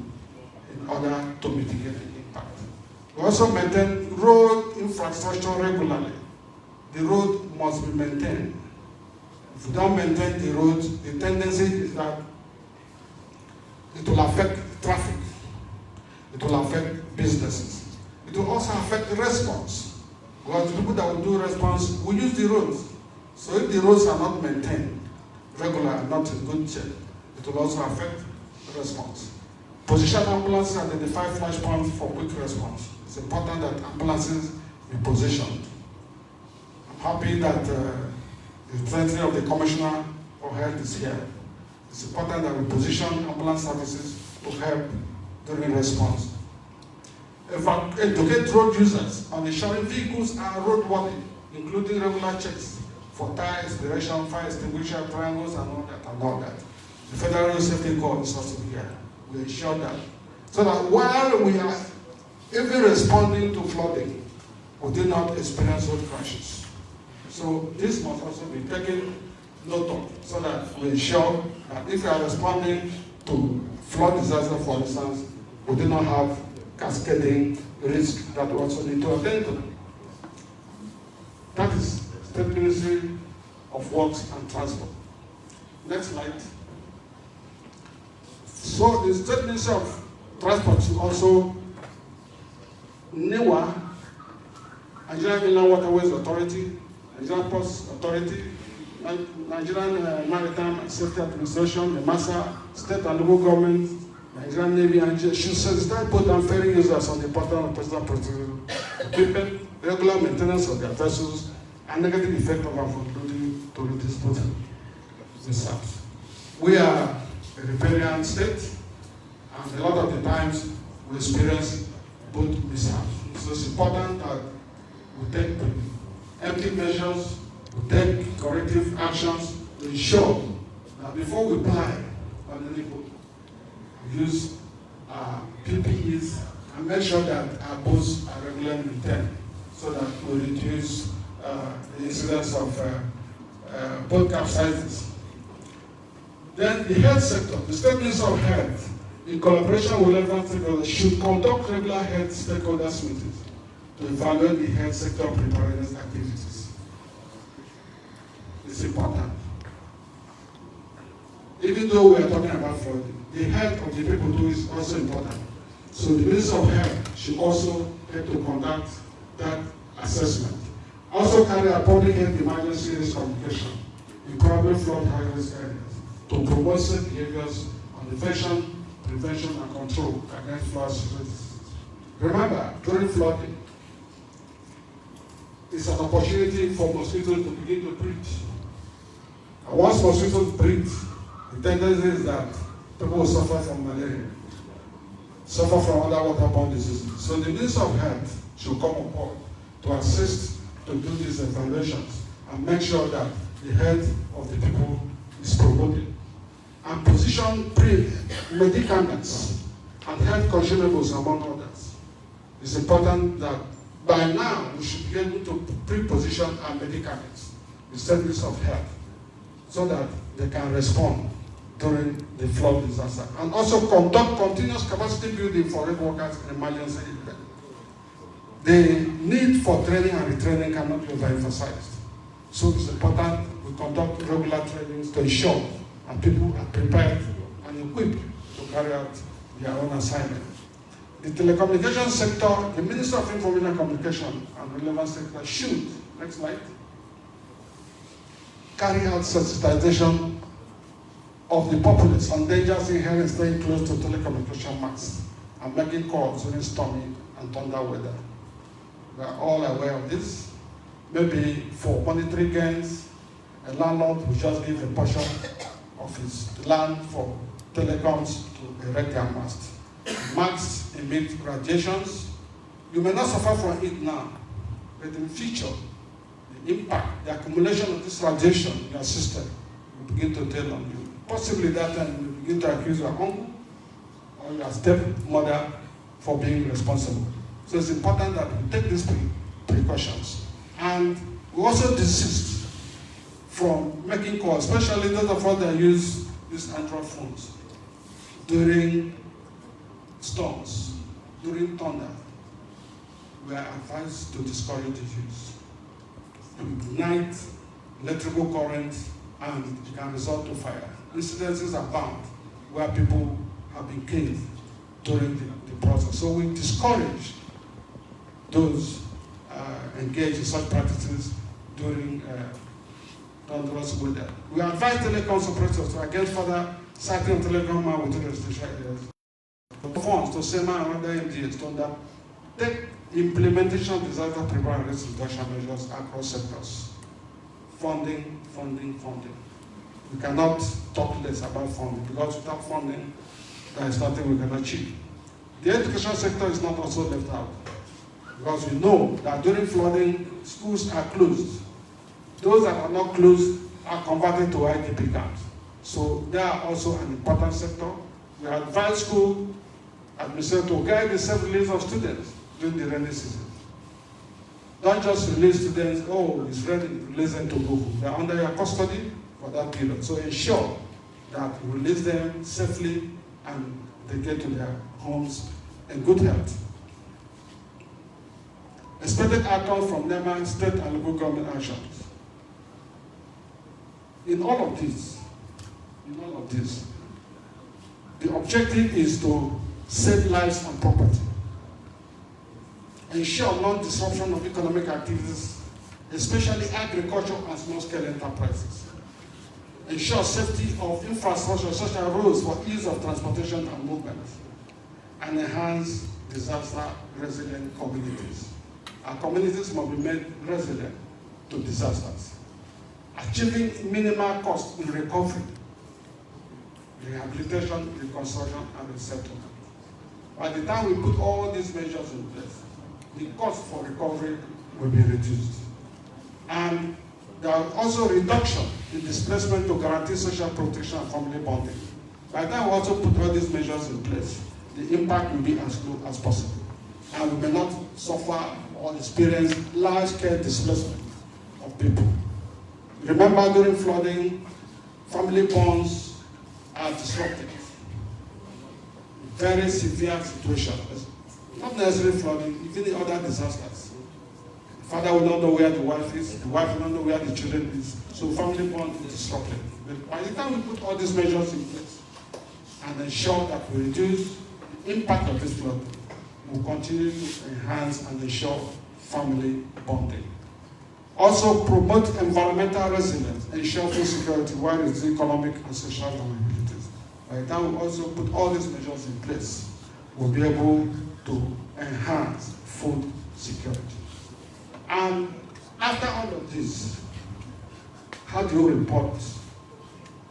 in order to mitigate the impact. We also maintain road infrastructure regularly. The road must be maintained. If we don't maintain the roads, the tendency is that it will affect traffic. It will affect businesses. It will also affect the response. Because the people that will do response will use the roads. So if the roads are not maintained regular and not in good shape, it will also affect the response. Position ambulances identify flash points for quick response. It's important that ambulances be positioned. I'm happy that the strengthening of the Commissioner for Health is here. It's important that we position ambulance services to help during response. Educate road users on ensuring vehicles are roadworthy, including regular checks for tire expiration, fire extinguisher, triangles, and all that. The Federal Road Safety Corps is also here. We ensure that. So that while we are even responding to flooding, we do not experience road crashes. So this must also be taken note of, so that we ensure that if we are responding to flood disaster, for instance, we do not have cascading risk that we also need to attend to. That is State Ministry of Works and Transport. Next slide. So the State Ministry of Transport is also NEMA, Nigerian Inland Waterways Authority, Nigerian Ports Authority, Nigerian Maritime and Safety Administration, the MASA, state and local government, Nigerian Navy, and should sensitize boat and ferry users on the importance of personal protection equipment, regular maintenance of their vessels, and negative effect of overloading to reduce both mishaps. We are a riparian state, and a lot of the times we experience both mishaps. So it's important that we take empty measures, we take corrective actions to ensure that before we buy on any boat, we use PPEs and make sure that our boats are regularly maintained so that we reduce the incidence of boat capsizes. Then the health sector, the State Ministry of Health, in collaboration with relevant stakeholders, should conduct regular health stakeholders meetings to evaluate the health sector preparedness activities. It's important. Even though we are talking about flooding, the health of the people too is also important. So the Ministry of Health should also help to conduct that assessment. Also carry out public health emergency risk communication in probably flood high-risk areas to promote safe behaviors on infection, prevention, and control against flood risks. Remember, during flooding, it's an opportunity for mosquitoes to begin to breed. And once mosquitoes breed, the tendency is that people will suffer from malaria, suffer from other waterborne diseases. So the Minister of Health should come on board to assist to do these evaluations and make sure that the health of the people is promoted. And position medicaments and health consumables among others. It's important that by now we should be able to pre-position our medicaments, the Service of Health, so that they can respond during the flood disaster. And also conduct continuous capacity building for health workers in emergency events. The need for training and retraining cannot be overemphasized. So it's important we conduct regular trainings to ensure that people are prepared and equipped to carry out their own assignment. The telecommunications sector, the Minister of Information and Communication and relevant sector should, next slide, carry out sensitization of the populace on dangers inherent in staying close to telecommunication masts and making calls during stormy and thunder weather. We are all aware of this. Maybe for monetary gains, a landlord will just give a portion of his land for telecoms to erect their mast. Masts emit radiations. You may not suffer from it now, but in the future, the impact, the accumulation of this radiation in your system will begin to tell on you. Possibly that time you begin to accuse your uncle or your stepmother for being responsible. So it's important that we take these precautions. And we also desist from making calls, especially those of us that use these Android phones during storms, during thunder. We are advised to discourage the use. To ignite electrical current and it can result to fire. Incidences are bound where people have been killed during the process. So we discourage those engaged in such practices during thunderous weather. We advise telecom operators to against further cycling of telecom within residential areas. Funds to SEMA and other MDAs to take implementation of disaster preparedness reduction measures across sectors. Funding. We cannot talk less about funding because without funding, there is nothing we can achieve. The education sector is not also left out because we know that during flooding, schools are closed. Those that are not closed are converted to IDP camps. So they are also an important sector. We advise school administrators to guide the safe release of students during the rainy season. Don't just release students, oh, it's ready, release them to go home. They're under your custody for that period. So ensure that you release them safely and they get to their homes in good health. Expected outcomes from NEMA, state and local government actions. In all of this, the objective is to save lives and property, ensure non-disruption of economic activities, especially agriculture and small-scale enterprises, ensure safety of infrastructure such as roads for ease of transportation and movement, and enhance disaster-resilient communities. Our communities must be made resilient to disasters. Achieving minimal cost in recovery, rehabilitation, reconstruction, and resettlement. By the time we put all these measures in place, the cost for recovery will be reduced. And there are also reduction in displacement to guarantee social protection and family bonding. By the time we also put all these measures in place, the impact will be as low as possible. And we may not suffer or experience large-scale displacement of people. Remember, during flooding, family bonds are disrupted. Very severe situation. Not necessarily flooding, even the other disasters. The father will not know where the wife is, the wife will not know where the children is, so family bond is disrupted. But by the time we put all these measures in place and ensure that we reduce the impact of this flood, we'll continue to enhance and ensure family bonding. Also promote environmental resilience, ensure food security while reducing economic and social vulnerabilities. By the time we also put all these measures in place, we'll be able to enhance food security. And after all of this, how do you report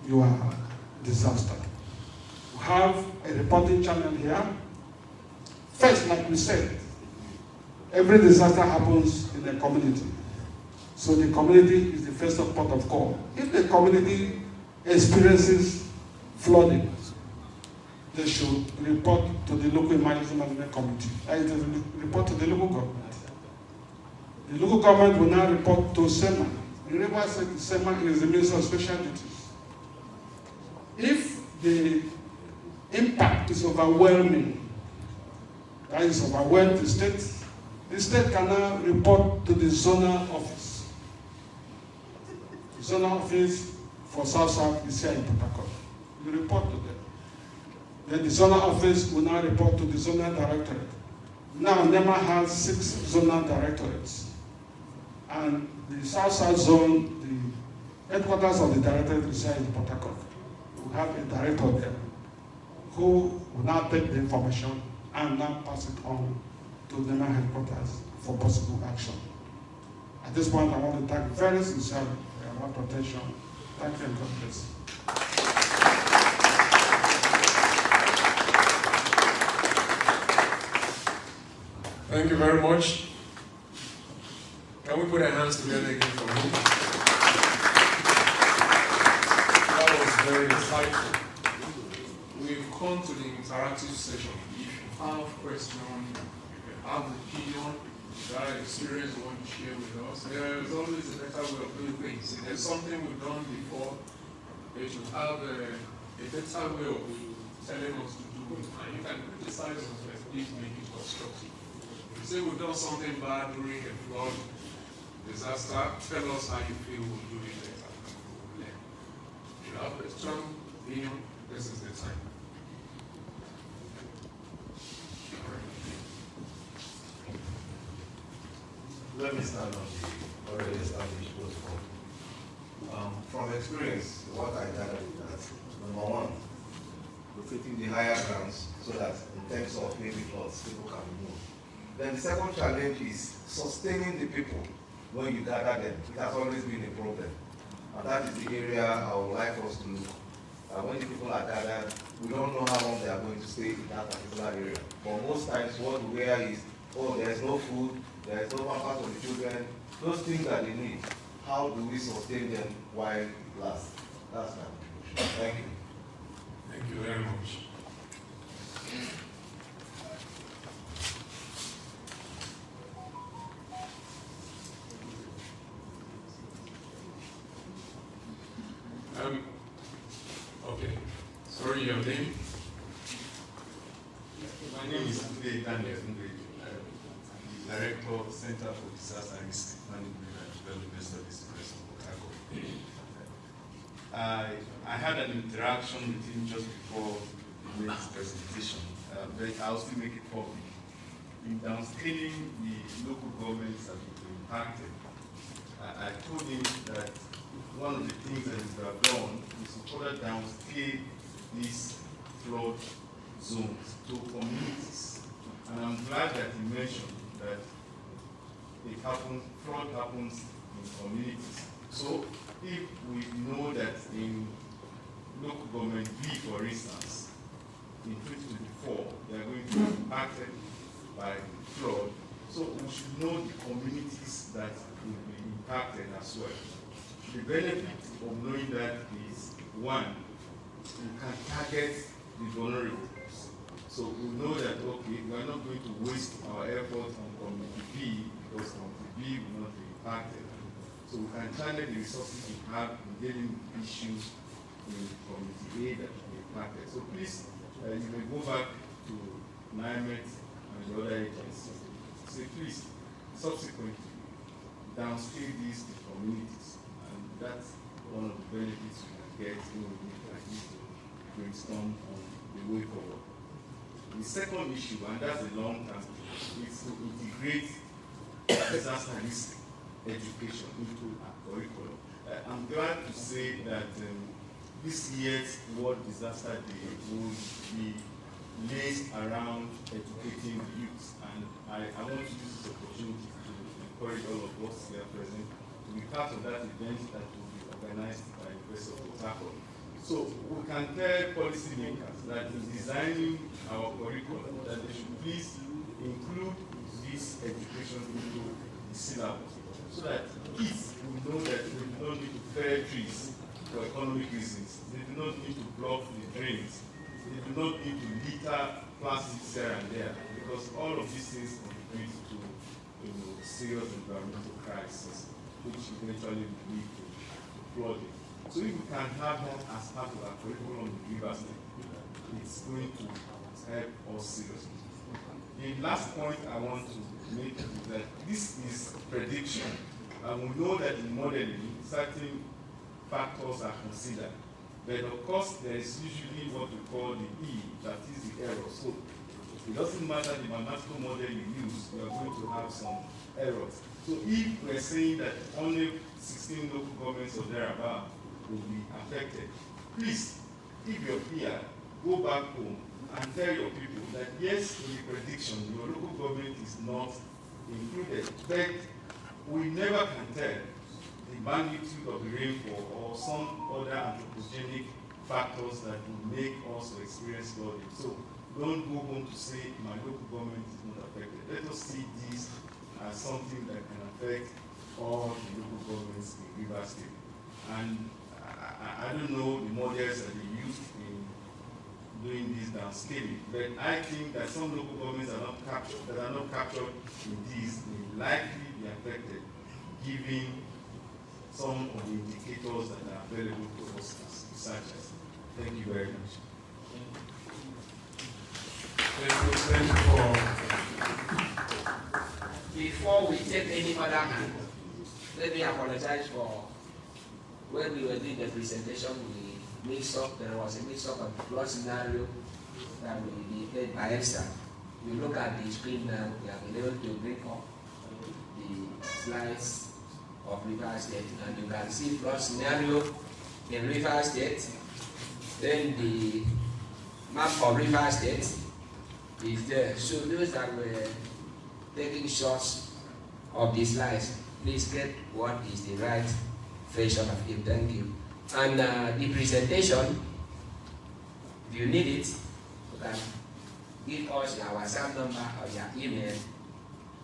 your disaster? We have a reporting channel here. First, like we said, every disaster happens in a community. So the community is the first port of call. If the community experiences flooding, they should report to the local emergency management committee. Report to the local government. The local government will now report to SEMA. Remember, SEMA is the Minister of Special Duties. If the impact is overwhelming, that is overwhelmed the state can now report to the zonal office. The zonal office for South is here in Port Harcourt. You report to them. Then the zonal office will now report to the zonal directorate. Now NEMA has 6 zonal directorates. And the South zone, Headquarters of the directorate is here in Port Harcourt. We have a director there who will now take the information and now pass it on to the NEMA headquarters for possible action. At this point, I want to thank very sincerely for your attention. Thank you and God bless. Thank you very much. Can we put our hands together again for him? That was very insightful. We've come to the interactive session. If you have questions, if you have an opinion, that experience you want to share with us, there's always a better way of doing things. If there's something we've done before, they should have a better way of telling us to do it. And you can criticize us, but please make it constructive. If you say we've done something bad during a flood disaster, tell us how you feel we'll do it better. If you have a strong opinion, this is the time. Let me start on the already established protocol. From experience, what I gathered is that, number one, locating the higher grounds so that in terms of heavy floods, people can move. Then the second challenge is sustaining the people when you gather them. It has always been a problem. And that is the area I would like us to look. When the people are gathered, we don't know how long they are going to stay in that particular area. But most times what we hear is, oh, there's no food, there is no pampers for the children, those things that they need. How do we sustain them while it lasts? That's my conclusion. Thank you. Thank you very much. Okay. Sorry, your name? My name is Daniel, Director, Center for Disaster Risk Management and Development Studies, Port Harcourt. I had an interaction with him just before he made his presentation, but I'll still make it public. In downscaling the local governments that have been impacted, I told him that one of the things that we have done is to further downscale these flood zones to communities. And I'm glad that he mentioned that fraud happens in communities. So if we know that in local government B, for instance, in 2024, they are going to be impacted by flood, so we should know the communities that will be impacted as well. The benefit of knowing that is, one, we can target the vulnerable. So we know that, okay, we are not going to waste our effort on community B because community B will not be impacted. So we can channel the resources we have in dealing with issues in community A that will be impacted. So please, you may go back to NEMA and the other agencies. So please, subsequently, downscale these to communities. And that's one of the benefits we can get when we need at least to brainstorm on the way forward. The second issue, and that's the long term, is to integrate disaster risk education into our curriculum. I'm glad to say that this year's World Disaster Day will be laid around educating the youth, and I want to use this opportunity to encourage all of us here present to be part of that event that will be organized by the University of Port Harcourt. So we can tell policymakers that in designing our curriculum that they should please include this education into the syllabus so that kids will know that they do not need to fell trees for economic reasons. They do not need to block the drains. They do not need to litter plastics here and there because all of these things contribute to serious environmental crisis, which eventually will lead to flooding. So if we can have that as part of our curriculum in River State, it's going to help us seriously. The last point I want to make is that this is prediction. And we know that in modeling, certain factors are considered. But of course, there is usually what we call the E, that is the error. So it doesn't matter the mathematical model you use, you are going to have some errors. So So if we're saying that only 16 local governments or thereabout will be affected, please, if you're here, go back home and tell your people that yes, in the prediction, your local government is not included, but we never can tell the magnitude of the rainfall or some other anthropogenic factors that will make us experience flooding. So don't go home to say my local government is not affected. Let us see this as something that can affect all the local governments in Rivers State. And I don't know the models that they used in doing this downscaling, but I think that some local governments are not captured in this will likely be affected, given some of the indicators that are available to us as researchers. Thank you very much. Thank you for. Before we take any other hand, let me apologize for when we were doing the presentation, we mixed up, there was a mix-up of flood scenario that we did by extra. You look at the screen now, we have been able to bring up the slides of Rivers State, and you can see flood scenario in Rivers State. Then the map of Rivers State is there. So those that were taking shots of the slides, please get what is the right version of it. Thank you. And the presentation, if you need it, you can give us your WhatsApp number or your email.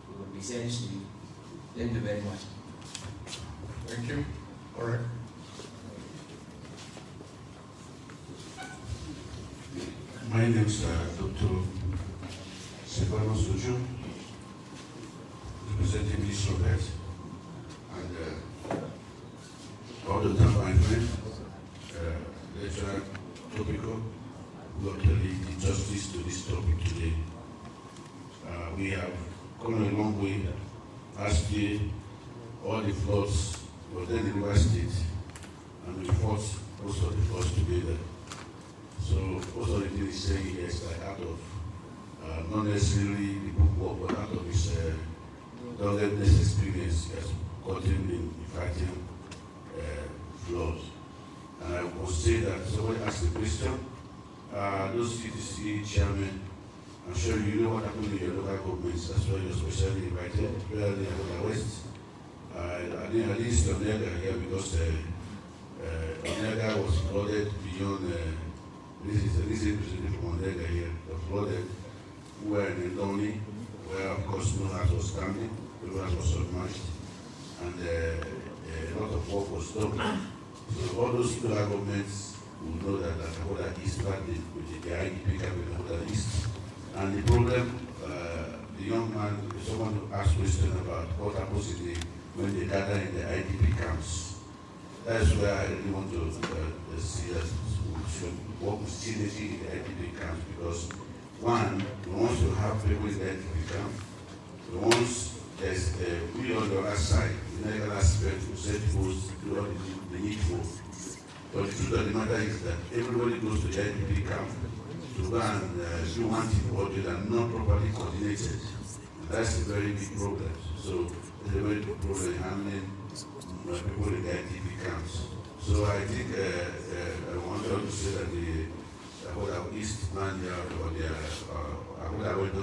We will be sent to you. Thank you very much. Thank you. All right. My name is Dr. Zamfara State, representing Ministry of Health, and all the time my friend, Lecturer Tepikor, who actually did justice to this topic today. We have come a long way. Last year, all the floods were then in River State, and we fought most of the floods together. So most of the things he's saying here is like out of, not necessarily the book work, but out of his doggedness experience as gotten in fighting floods. And I will say that somebody asked the question, those CTC chairmen, I'm sure you know what happened in your local governments, that's why you're specially invited, particularly in Ahoada West. I didn't see Onega here because Onega was flooded beyond, this is representative from Onega here, the flooded, who were in Ndoni, where of course no house was standing, the house was submerged, and a lot of work was done. So all those local governments will know that Ahoada East started with the IDP camp in Ahoada East. And the problem, the young man, someone who asked question about what happens when they gather in the IDP camps. That's where I really want to see us work with synergy in the IDP camps, because one, we want to have people in the IDP camp. Once there's we on the other side, the legal aspect to set goals, do all the needful. But the truth of the matter is that everybody goes to the IDP camp to go and do one thing or the other, not properly coordinated. And that's a very big problem. So it's a very big problem in handling people in the IDP camps. So I think I wanted to say that the Ahoada East man here, or the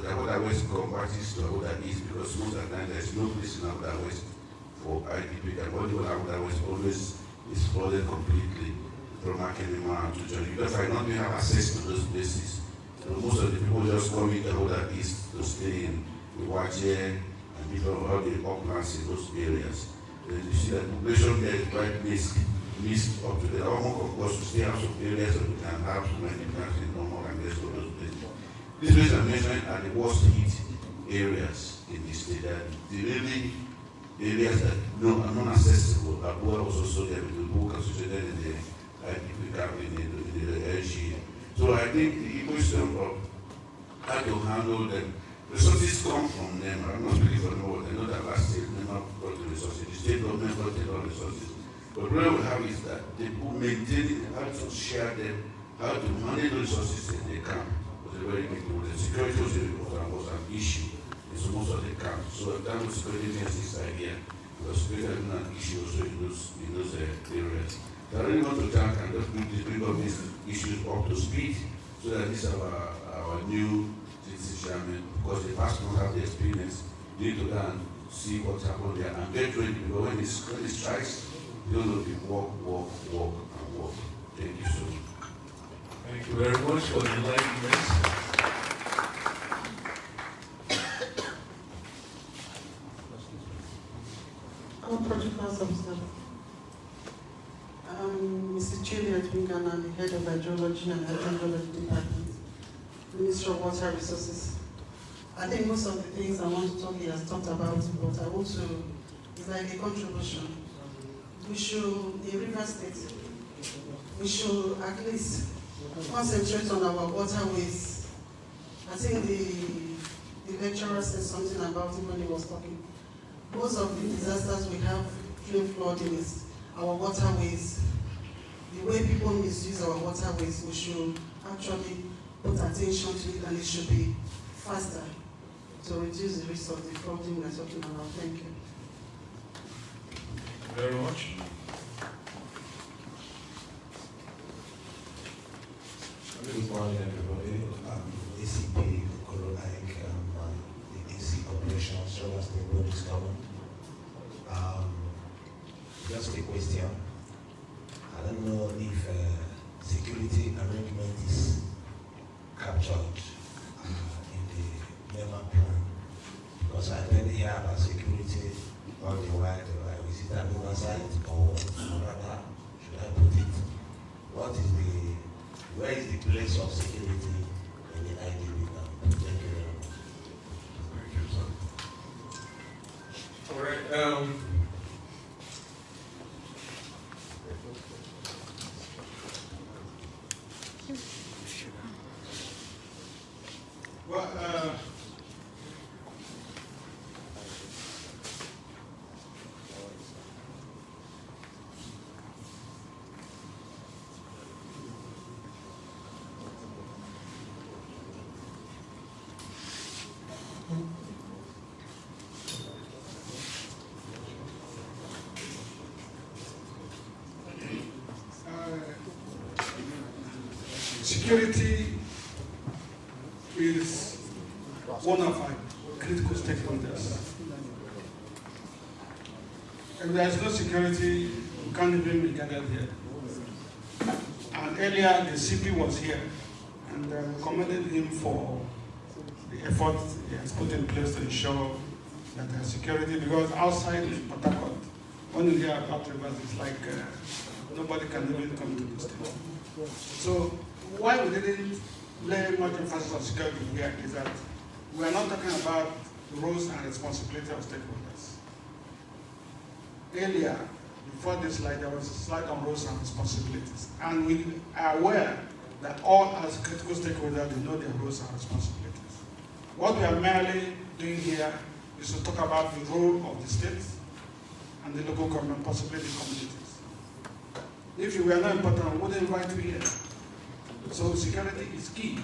Ahoada West converts to Ahoada East, because most of the time there's no place in Ahoada West for IDP camp. What the Ahoada West always is flooded completely from NEMA to Johnny, because I don't have access to those places. So most of the people just come in the Ahoada East to stay in the Waje and different all the uplands in those areas. Then you see that the population there is quite missed up to the almost of course to stay out of areas that we can have so many plants in normal and rest of those places. These places I mentioned are the worst hit areas in the state. The really areas that are not accessible. Abuja was also there with the book associated in the IDP camp in the LGA. So I think the question of how to handle them, resources come from NEMA. I'm not speaking for NEMA. I know that last year NEMA got the resources. The state government got the resources. But what we have is that the people maintain it, how to share them, how to manage the resources in the camp was a very big problem. The security was an issue. is most of the camp. So that was security needs idea. Because security is not an issue also in those areas. So I really want to thank and just bring up these issues up to speed so that these are our new citizens chairman, because the past don't have the experience. They need to go and see what's happened there and get ready, because when it strikes, you don't know, people walk, and walk. Thank you so much. Thank you very much for the enlightenment. Our protocols observed. Mr. Chili Adwingan, I'm the head of hydrology and hydrology department, Ministry of Water Resources. I think most of the things I want to talk he has talked about, but I want to, it's like a contribution. We should, in River State, we should at least concentrate on our waterways. I think the lecturer said something about it when he was talking. Most of the disasters we have during flooding is our waterways. The way people misuse our waterways, we should actually put attention to it, and it should be faster to reduce the risk of the flooding we're talking about. Thank you. Thank you very much. Good morning, everybody. ACP Corona Inc. The AC Operations Service Bodies Government. Just a question. I don't know if security arrangement is captured in the NEMA plan, because I didn't hear about security on the wide. Is it an oversight, or rather, should I put it? Where is the place of security in the IDB now? Thank you very much. Thank you, sir. All right. Well, security is one of our critical stakeholders. If there is no security, we can't even be gathered here. And earlier, the CP was here, and we commended him for the effort he has put in place to ensure that there is security, because outside Port Harcourt, when you hear about rivers, it's like nobody can even come to the state. So why we didn't lay much emphasis on security here is that we are not talking about roles and responsibility of stakeholders. Earlier, before this slide, there was a slide on roles and responsibilities. And we are aware that all as critical stakeholders, they know their roles and responsibilities. What we are merely doing here is to talk about the role of the states and the local government, possibly the communities. If you were not important, we wouldn't invite you here. So security is key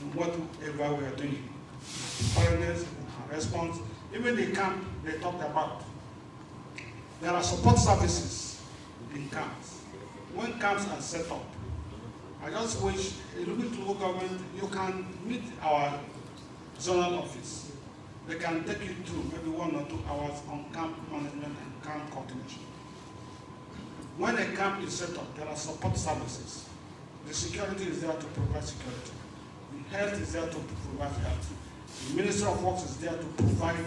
in whatever we are doing. Preparedness, response, even the camp they talked about. There are support services in camps. When camps are set up, I just wish a little bit local government, you can meet our zonal office. They can take you through maybe 1 or 2 hours on camp management and camp coordination. When a camp is set up, there are support services. The security is there to provide security. The health is there to provide health. The Ministry of Works is there to provide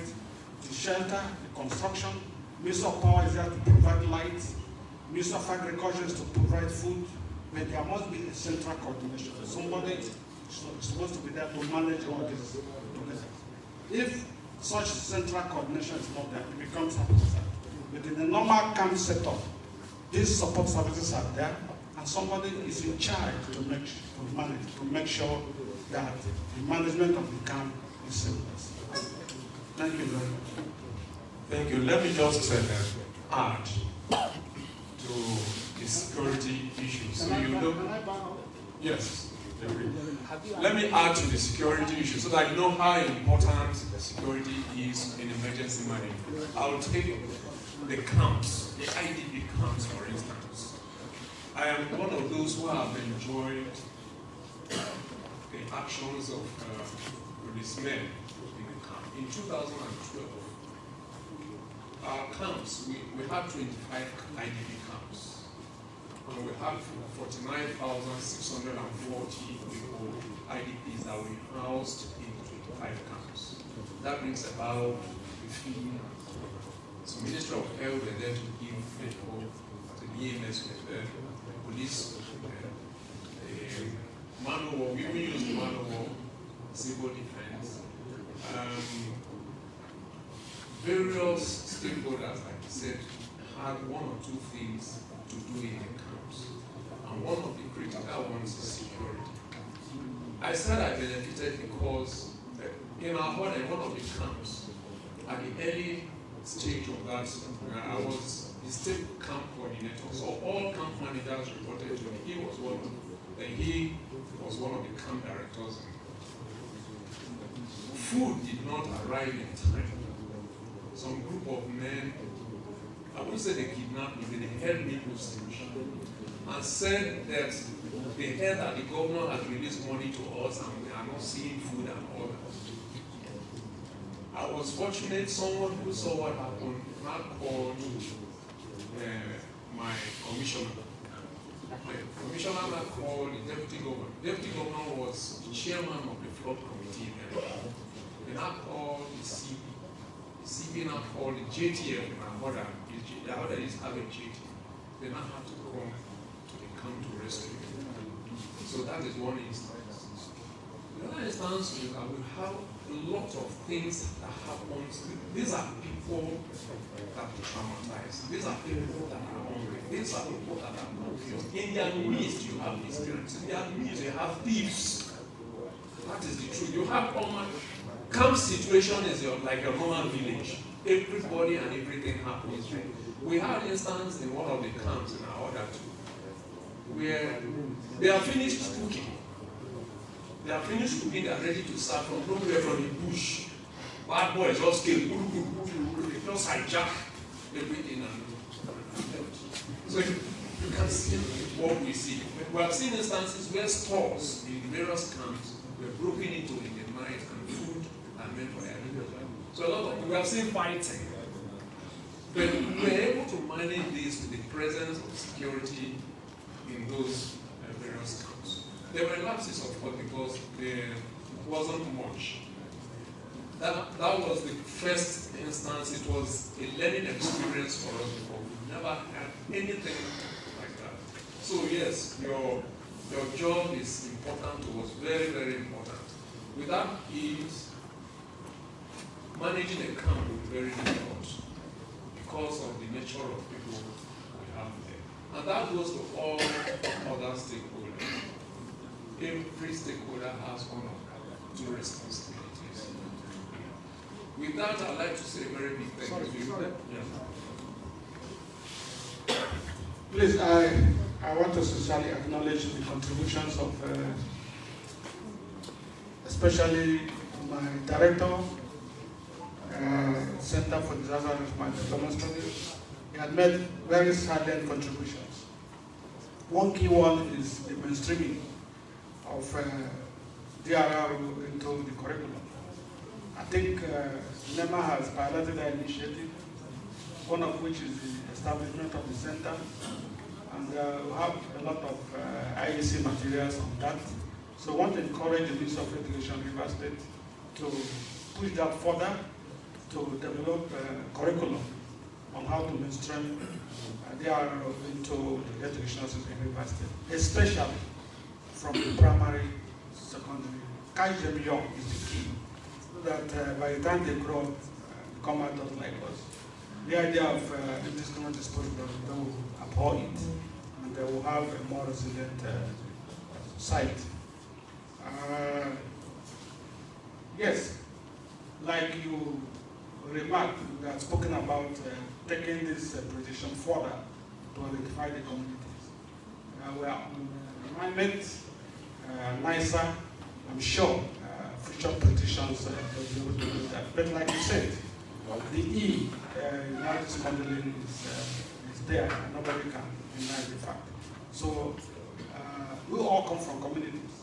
the shelter, the construction. Ministry of Power is there to provide light. Ministry of Agriculture is to provide food. But there must be a central coordination. Somebody is supposed to be there to manage all this together. If such central coordination is not there, it becomes haphazard. But in the normal camp setup, these support services are there, and somebody is in charge to make sure that the management of the camp is seamless. Thank you very much. Thank you. Let me just add to the security issues. So you know, yes. Let me add to the security issue so that you know how important security is in emergency management. I'll take the camps, the IDP camps, for instance. I am one of those who have enjoyed the actions of policemen in the camp. In 2012, our camps, we had 25 IDP camps. And we had 49,640 people, IDPs, that we housed in 25 camps. That brings about 15. So Ministry of Health were there to give people, the EMS were there, police, manowar, we use manowar, civil defense, various stakeholders, like I said, had one or two things to do in the camps. And one of the critical ones is security. I said I benefited because in Ahoada, in one of the camps, at the early stage of that, I was the state camp coordinator. So all camp managers reported to me. He was one of the camp directors. Food did not arrive in time. Some group of men, I wouldn't say they kidnapped me, they held me hostage and said that they heard that the governor had released money to us and we are not seeing food and all that. I was fortunate, someone who saw what happened now called my commissioner. The commissioner now called the deputy governor. The deputy governor was the chairman of the flood committee. They now called the CP. The CP now called the JTF in Ahoada. The Ahoada East have a JTF. They now have to come to the camp to rescue them. So that is one instance. The other instance is that we have a lot of things that happen. These are people that are traumatized. These are people that are hungry. These are people that are confused. In their midst, you have experience. In their midst, you have thieves. That is the truth. You have common camp situation is like your normal village. Everybody and everything happens. We had instance in one of the camps in Ahoada too, where they are finished cooking. They are finished cooking, they are ready to serve from nowhere from the bush. Bad boys just came, they just hijack everything and left. So you can see what we see. We have seen instances where stores in various camps were broken into in the night and food and meant for agriculture. So a lot of we have seen fighting. But we were able to manage this with the presence of security in those various camps. There were lapses, of course, because there wasn't much. That was the first instance. It was a learning experience for us before. We never had anything like that. So yes, your job is important to us, very, very important. Without it, managing a camp will be very difficult because of the nature of people we have there. And that goes to all other stakeholders. Every stakeholder has one of two responsibilities. With that, I'd like to say a very big thank you. Yeah. Please, I want to sincerely acknowledge the contributions of especially my director, Center for Disaster Response Development Studies. He had made very salient contributions. One key one is the mainstreaming of DRR into the curriculum. I think NEMA has piloted an initiative, one of which is the establishment of the center, and we have a lot of IEC materials on that. So I want to encourage the Ministry of Education, River State, to push that further, to develop curriculum on how to mainstream DRR into the educational system in River State, especially from the primary, secondary. Catch them young is the key, so that by the time they grow up, come out of like us, the idea of indiscriminate disposal, they will abhor it, and they will have a more resilient site. Yes, like you remarked, we have spoken about taking this precision further to identify the communities. We are on alignment nicer. I'm sure future petitions will be able to do that. But like you said, the E, narrative modeling is there, and nobody can deny the fact. So we all come from communities,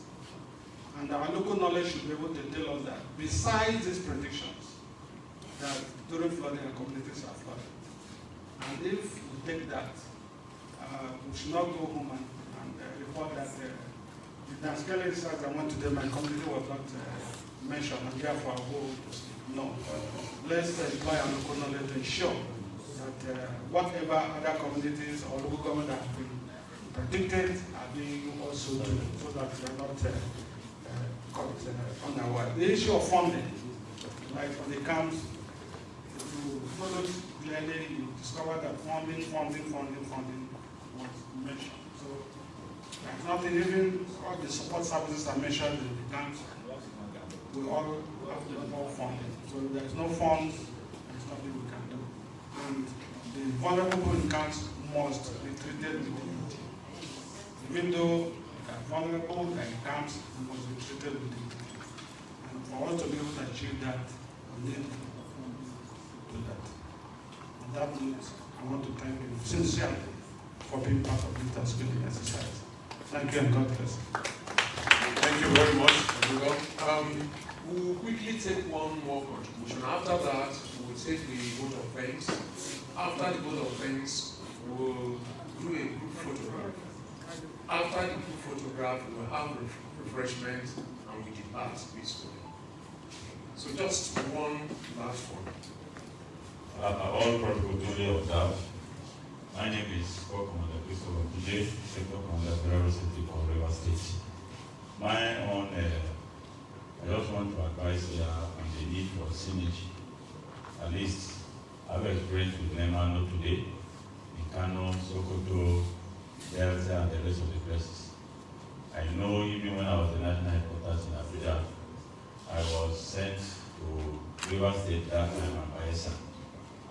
and our local knowledge should be able to tell us that besides these predictions, that during flooding our communities are flooded. And if we take that, we should not go home and report that the Downscaling sites I went to them, my community was not mentioned, and therefore I will no. Let's employ our local knowledge to ensure that whatever other communities or local government have been predicted are being also done, so that we are not caught unaware. The issue of funding, like for the camps, if you follow clearly, you discover that funding was mentioned. So there's nothing, even all the support services are mentioned in the camps. We all have to involve funding. So if there's no funds, there's nothing we can do. And the vulnerable people in camps must be treated with dignity. Even though they are vulnerable, they are in camps, they must be treated with dignity. And for us to be able to achieve that, we need to do that. On that note, I want to thank you sincerely for being part of this Downscaling exercise. Thank you and God bless. Thank you very much, everyone. We'll quickly take one more contribution. After that, we'll take the vote of thanks. After the vote of thanks, we'll do a group photograph. After the group photograph, we'll have refreshment and we depart peacefully. So just one last one. All protocol duly observed. My name is Corps Commander Christopher Buje, Sector Commander Grassroots of River State. My own, I just want to advise here on the need for synergy. At least I've experienced with NEMA not today, in Kano, Sokoto, Delta, and the rest of the places. I know even when I was the national headquarters in Abuja, I was sent to River State that time and Bayelsa.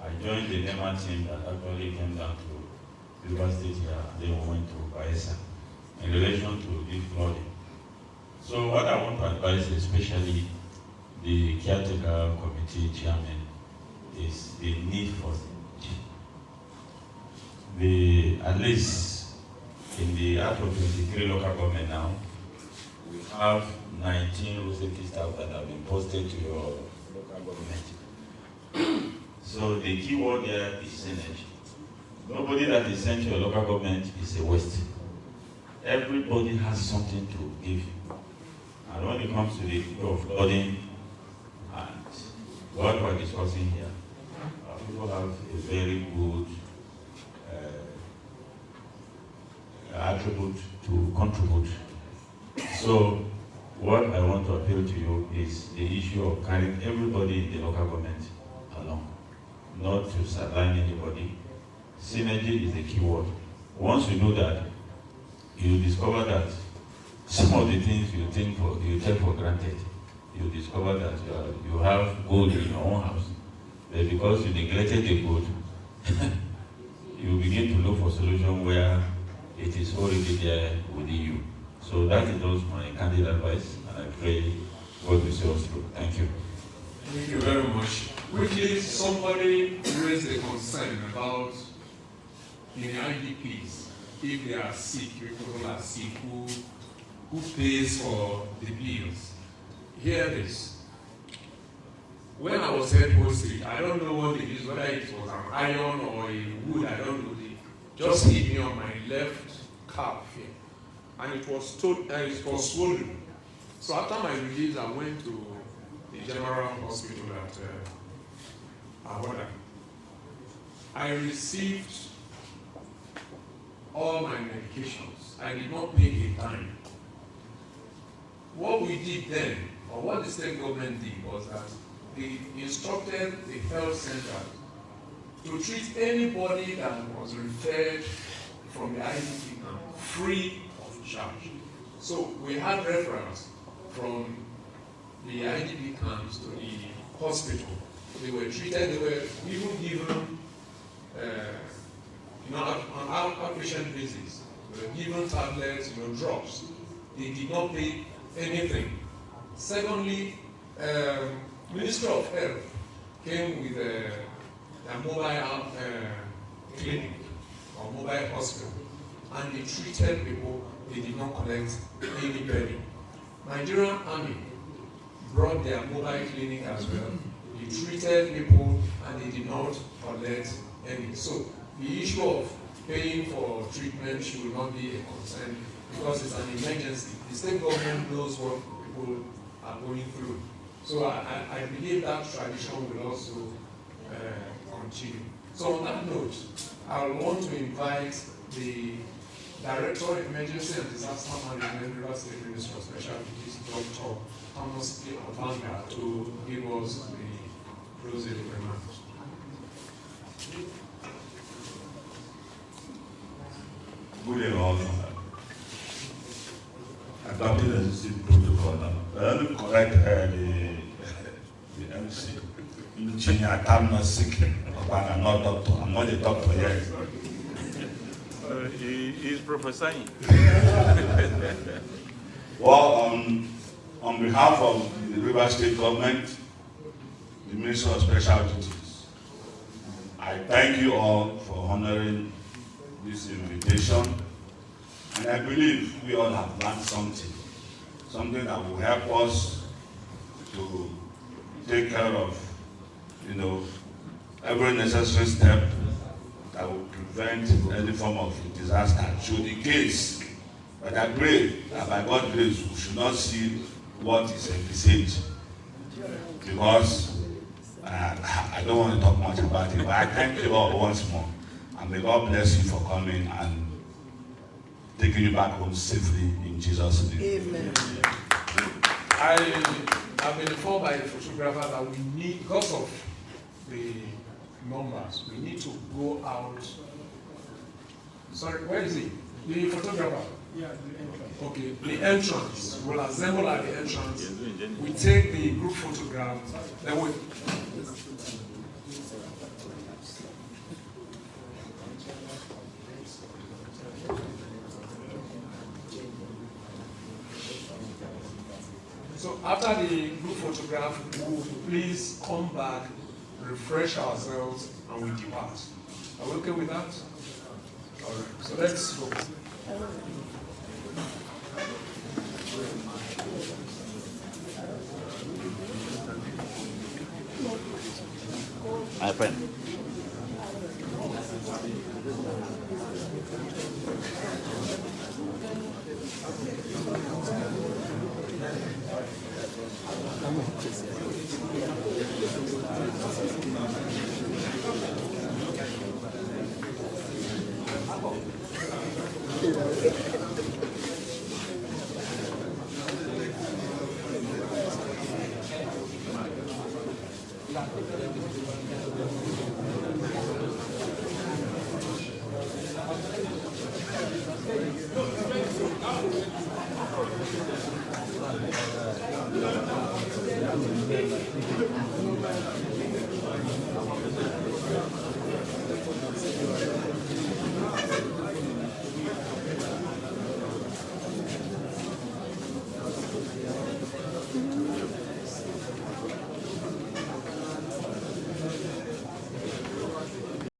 I joined the NEMA team that actually came down to River State here, and then we went to Bayelsa in relation to this flooding. So what I want to advise, especially the caretaker committee chairman, is the need for at least in the out of 23 local government now, we have 19 road safety staff that have been posted to your local government. So the key word there is synergy. Nobody that is sent to your local government is a waste. Everybody has something to give you. And when it comes to the issue of flooding and what we're discussing here, people have a very good attribute to contribute. So what I want to appeal to you is the issue of carrying everybody in the local government along, not to sideline anybody. Synergy is the key word. Once you do that, you discover that some of the things you take for granted, you discover that you have gold in your own house, but because you neglected the gold, you begin to look for solution where it is already there within you. So that is also my candid advice, and I pray God will see us through. Thank you. Thank you very much. Quickly, somebody raised a concern about the IDPs. If they are sick, people are sick, who pays for the bills? Hear this. When I was head posted, I don't know what it is, whether it was an iron or a wood, I don't know. Just hit me on my left calf here. And it was swollen. So after my release, I went to the general hospital at Ahoada. I received all my medications. I did not pay a dime. What we did then, or what the state government did, was that they instructed the health center to treat anybody that was referred from the IDP camp free of charge. So we had referrals from the IDP camps to the hospital. They were treated, they were even given on outpatient basis. They were given tablets, drugs. they did not pay anything. Secondly, Ministry of Health came with a mobile clinic or mobile hospital, and they treated people. They did not collect any penny. Nigerian Army brought their mobile clinic as well. They treated people and they did not collect any. So the issue of paying for treatment should not be a concern because it's an emergency. The state government knows what people are going through. So I believe that tradition will also continue. So on that note, I want to invite the Director of Emergency and Disaster Management, River State Ministry of Special Duties, Dr. Thomas Obanga, to give us the closing remarks. Good evening. Adopting the existing protocol now. Let me correct the MC. Engineer, I'm not sick. I'm not doctor. I'm not a doctor yet. He's prophesying. Well, on behalf of the River State government, the Ministry of Special Duties, I thank you all for honoring this invitation, and I believe we all have learned something that will help us to take care of, every necessary step that will prevent any form of disaster. Should the case, but I pray that by God's grace we should not see what is envisaged, because I don't want to talk much about it, but I thank you all once more, and may God bless you for coming and taking you back home safely in Jesus' name. Amen. I have been informed by the photographer that we need, because of the numbers, we need to go out. Sorry, where is he? The photographer? Yeah, the entrance. Okay, the entrance. We'll assemble at the entrance. We take the group photograph, then we. So after the group photograph, we will please come back, refresh ourselves, and we depart. Are we okay with that? All right. So let's go. My friend.